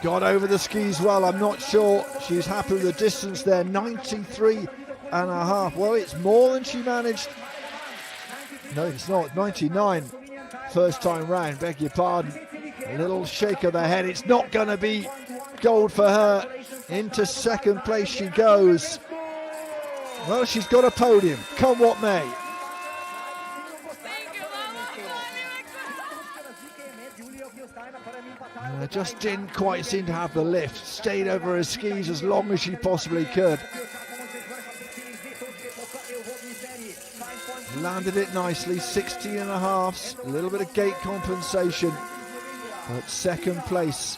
Got over the skis well. I'm not sure she's happy with the distance there. 93 and a half. Well, it's more than she managed. No, it's not. 99 first time round. Beg your pardon. A little shake of the head. It's not going to be gold for her. Into second place she goes. Well, she's got a podium. Come what may. Just didn't quite seem to have the lift. Stayed over her skis as long as she possibly could. Landed it nicely, 16 and a halves. A little bit of gate compensation. But second place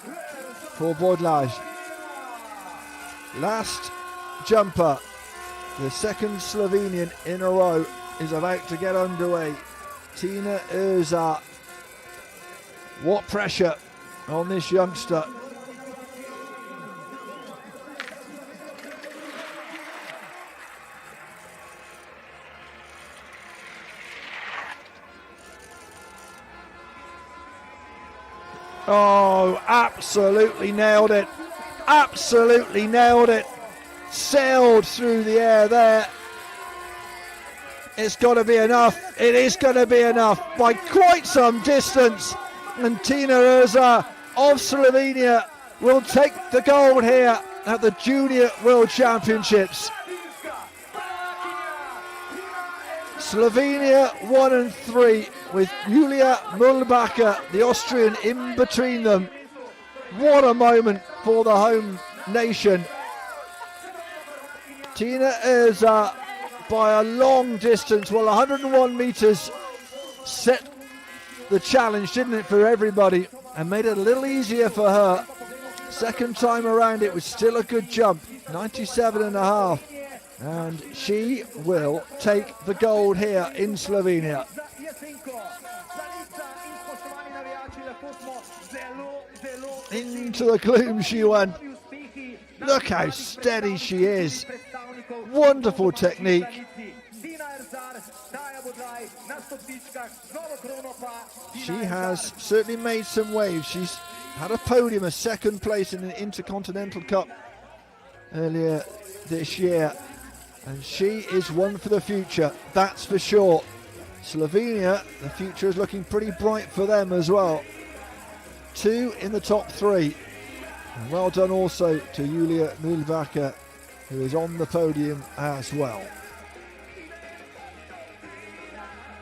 for Bodlaj. Last jumper. The second Slovenian in a row is about to get underway. Tina Urza. What pressure on this youngster. Oh, absolutely nailed it. Absolutely nailed it. Sailed through the air there. It's got to be enough. It is going to be enough by quite some distance. And Tina Urza of Slovenia will take the gold here at the Junior World Championships. Slovenia 1 and 3 with Julia Mulbacher, the Austrian, in between them. What a moment for the home nation. Tina Urza by a long distance. Well, 101 meters set the challenge, didn't it, for everybody, and made it a little easier for her. Second time around, it was still a good jump, 97.5, and she will take the gold here in Slovenia. Into the gloom she went. Look how steady she is. Wonderful technique. She has certainly made some waves. She's had a podium, a second place in the Intercontinental Cup earlier this year, and she is one for the future, that's for sure. Slovenia, the future is looking pretty bright for them as well. 2 in the top 3. And well done also to Julia Mühlbacher, who is on the podium as well.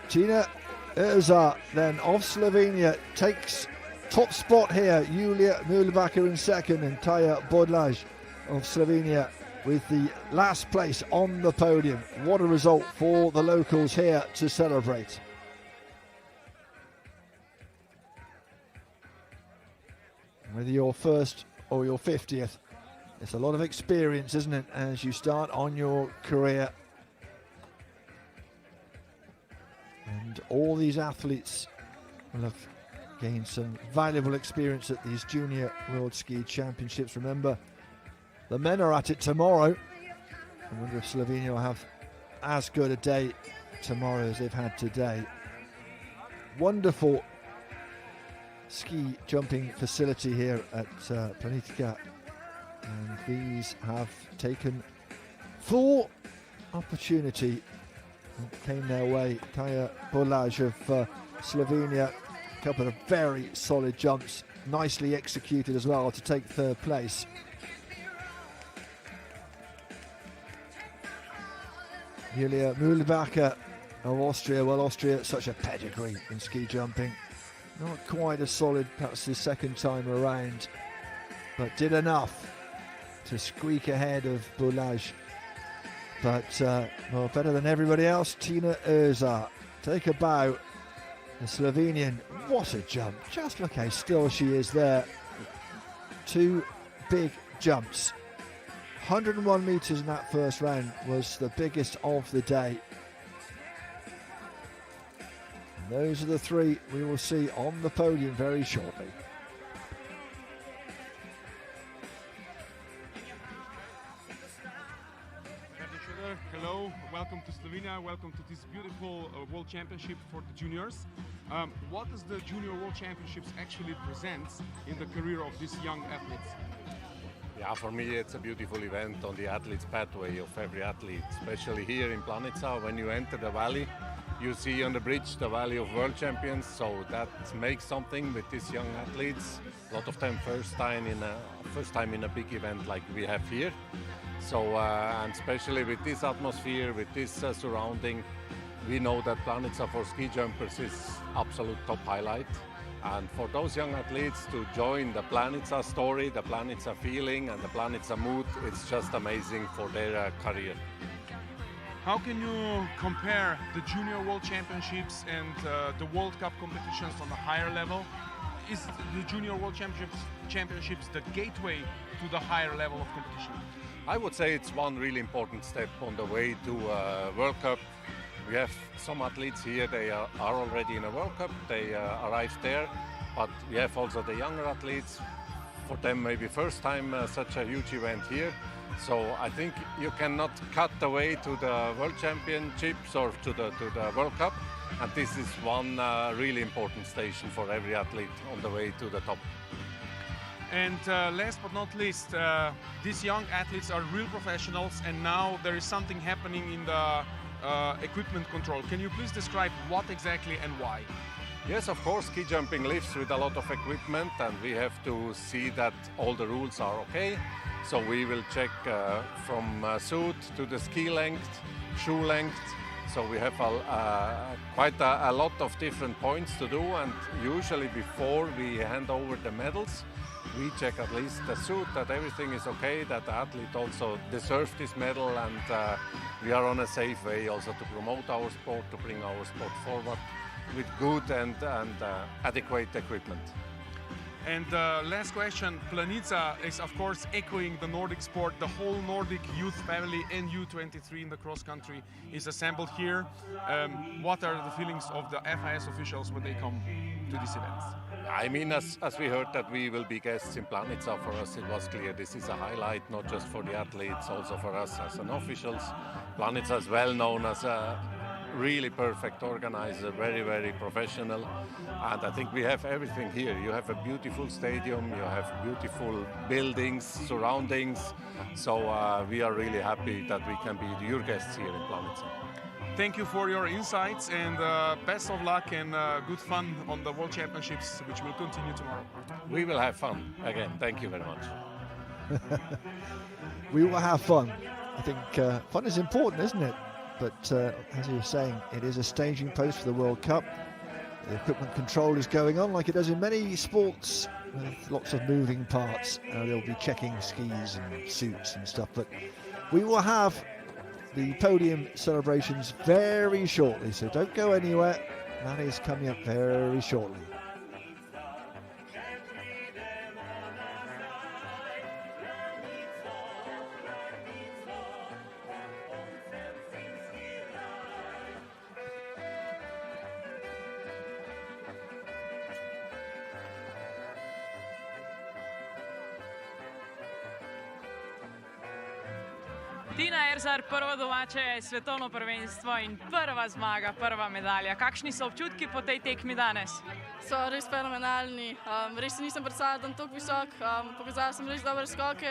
Tina Erza then of Slovenia takes top spot here. Julia Mühlbacher in second, and Taya Bodlaj of Slovenia with the last place on the podium. What a result for the locals here to celebrate. Whether you're first or your 50th, it's a lot of experience, isn't it, as you start on your career. And all these athletes will have gained some valuable experience at these Junior World Ski Championships. Remember, the men are at it tomorrow. I wonder if Slovenia will have as good a day tomorrow as they've had today. Wonderful ski jumping facility here at Planica, and these have taken full opportunity and came their way. Taya Bodlaj of Slovenia, a couple of very solid jumps, nicely executed as well to take third place. Julia Mühlbacher of Austria. Well, Austria, such a pedigree in ski jumping. Not quite as solid perhaps the second time around, but did enough to squeak ahead of Bodlaj. But well, better than everybody else, Tina Erza. Take a bow. The Slovenian, what a jump. Just look how still she is there. 2 big jumps. 101 metres in that first round was the biggest of the day. And those are the 3 we will see on the podium very shortly. Hello, welcome to Slovenia, welcome to this beautiful World Championship for the juniors. What does the Junior World Championships actually present in the career of these young athletes? Yeah, for me it's a beautiful event on the athlete's pathway of every athlete, especially here in Planica. When you enter the valley, you see on the bridge the Valley of World Champions, so that makes something with these young athletes. A lot of them first time in a big event like we have here. So, and especially with this atmosphere, with this surrounding, we know that Planica for ski jumpers is absolute top highlight. And for those young athletes to join the Planica story, the Planica feeling and the Planica mood, it's just amazing for their career. How can you compare the Junior World Championships and the World Cup competitions on a higher level? Is the Junior World Championships the gateway to the higher level of competition? I would say it's one really important step on the way to World Cup. We have some athletes here, they are already in a World Cup, they arrived there, but we have also the younger athletes. For them maybe first time such a huge event here. So I think you cannot cut the way to the World Championships or to the World Cup, and this is one really important station for every athlete on the way to the top. And last but not least, these young athletes are real professionals, and now there is something happening in the equipment control. Can you please describe what exactly and why? Yes, of course, ski jumping lives with a lot of equipment, and we have to see that all the rules are okay. So we will check from suit to the ski length, shoe length. So we have quite a lot of different points to do, and usually before we hand over the medals, we check at least the suit, that everything is okay, that the athlete also deserves this medal, and we are on a safe way also to promote our sport, to bring our sport forward with good and adequate equipment. And last question, Planica is of course echoing the Nordic sport. The whole Nordic youth family and U23 in the cross country is assembled here. What are the feelings of the FIS officials when they come to these events? I mean, as we heard that we will be guests in Planica, for us it was clear this is a highlight, not just for the athletes, also for us as an officials. Planica is well known as a really perfect organizer, very, very professional, and I think we have everything here. You have a beautiful stadium, you have beautiful buildings, surroundings, so we are really happy that we can be your guests here in Planica. Thank you for your insights, and best of luck and good fun on the World Championships, which will continue tomorrow. We will have fun again. Thank you very much. We will have fun. I think fun is important, isn't it? But as you were saying, it is a staging post for the World Cup. The equipment control is going on like it does in many sports, with lots of moving parts. They'll be checking skis and suits and stuff, but we will have the podium celebrations very shortly, so don't go anywhere. That is coming up very shortly. Tina Erzar, prvo domače svetovno prvenstvo in prva zmaga, prva medalja. Kakšni so občutki po tej tekmi danes? So res fenomenalni. Res nisem predstavljal, da bom tako visok. Pokazal sem res dobre skoke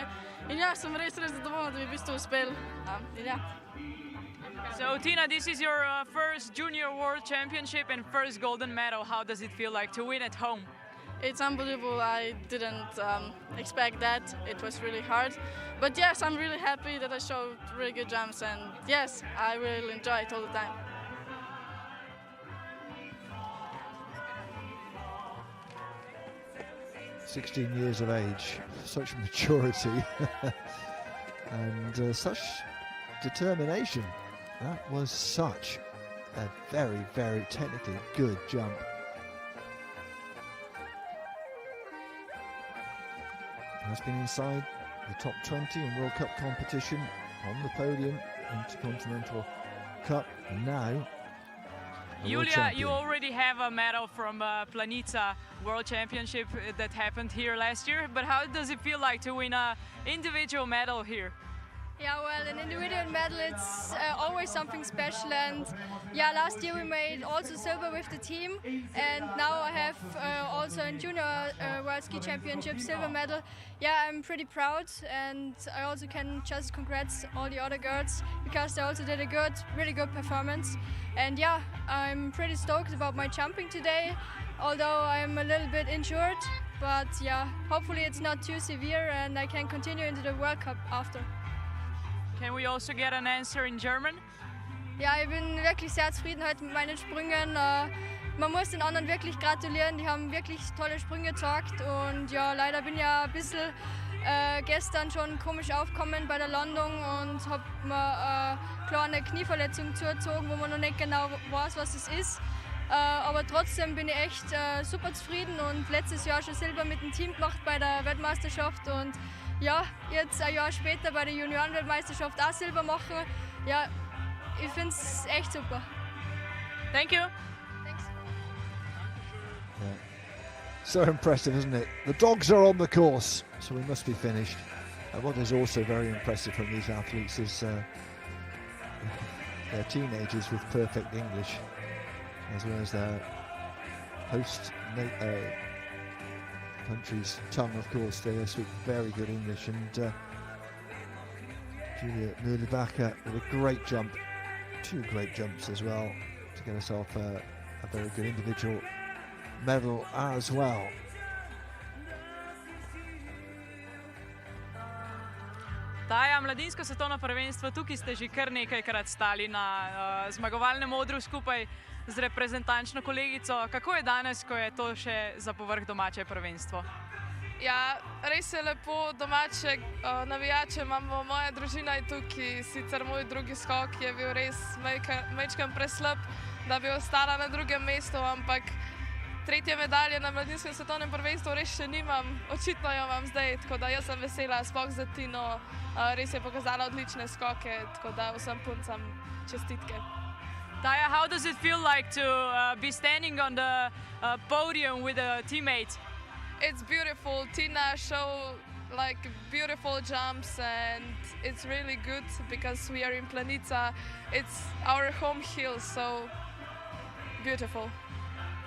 in ja, sem res zadovoljna, da mi je v bistvu uspel. So Tina, this is your first Junior World Championship and first golden medal. How does it feel like to win at home? It's unbelievable. I didn't expect that. It was really hard. But yes, I'm really happy that I showed really good jumps, and yes, I really enjoy it all the time. "16 years of age, such maturity and such determination. That was such a very, very technically good jump. Has been inside the top 20 in World Cup competition, on the podium, Intercontinental Cup, and now Julia, you already have a medal from Planica World Championship that happened here last year, but how does it feel like to win an individual medal here? Yeah, well, an individual medal, it's always something special, and yeah, last year we made also silver with the team, and now I have also in Junior World Ski Championship silver medal. Yeah, I'm pretty proud, and I also can just congrats all the other girls because they also did a really good performance. And yeah, I'm pretty stoked about my jumping today, although I'm a little bit injured, but yeah, hopefully it's not too severe and I can continue into the World Cup after. Can we also get an answer in German? Ja, ich bin wirklich sehr zufrieden heute mit meinen Sprüngen. Man muss den anderen wirklich gratulieren, die haben wirklich tolle Sprünge gezeigt. Und ja, leider bin ich ja ein bisschen gestern schon komisch aufgekommen bei der Landung und habe mir eine kleine Knieverletzung zugezogen, wo man noch nicht genau weiß, was es ist. Aber trotzdem bin ich echt super zufrieden und letztes Jahr schon Silber mit dem Team gemacht bei der Weltmeisterschaft. Und ja, jetzt ein Jahr später bei der Juniorenweltmeisterschaft auch Silber machen. Ja, ich finde es echt super. Thank you. Thanks. Yeah. So impressive, isn't it? The dogs are on the course, so we must be finished. And what is also very impressive from these athletes is they're teenagers with perfect English, as well as their host country's tongue, of course. They speak very good English, and Julia Mühlbacher with a great jump, 2 great jumps as well, to get herself a very good individual medal as well. Taja, mladinsko svetovno prvenstvo, tukaj ste že kar nekajkrat stali na zmagovalnem odru skupaj z reprezentančno kolegico. Kako je danes, ko je to še za povrh domače prvenstvo? Ja, res je lepo, domače navijače imamo, moja družina je tukaj, sicer moj drugi skok je bil res majčken preslab, da bi ostala na drugem mestu, ampak tretje medalje na mladinskem svetovnem prvenstvu res še nimam, očitno jo imam zdaj, tako da jaz sem vesela, sploh za Tino, res je pokazala odlične skoke, tako da vsem puncam čestitke. Taja, how does it feel like to be standing on the podium with a teammate? It's beautiful. Tina showed like beautiful jumps and it's really good because we are in Planica. It's our home hill, so beautiful.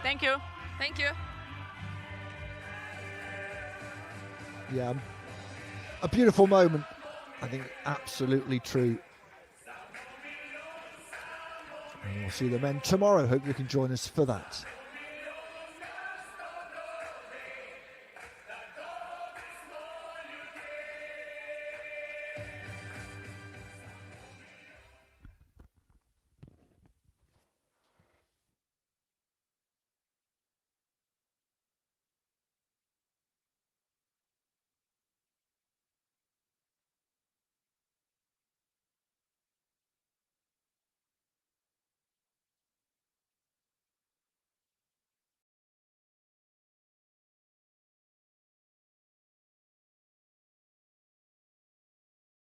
Thank you. Thank you. Yeah, a beautiful moment. I think absolutely true. And we'll see the men tomorrow. Hope you can join us for that.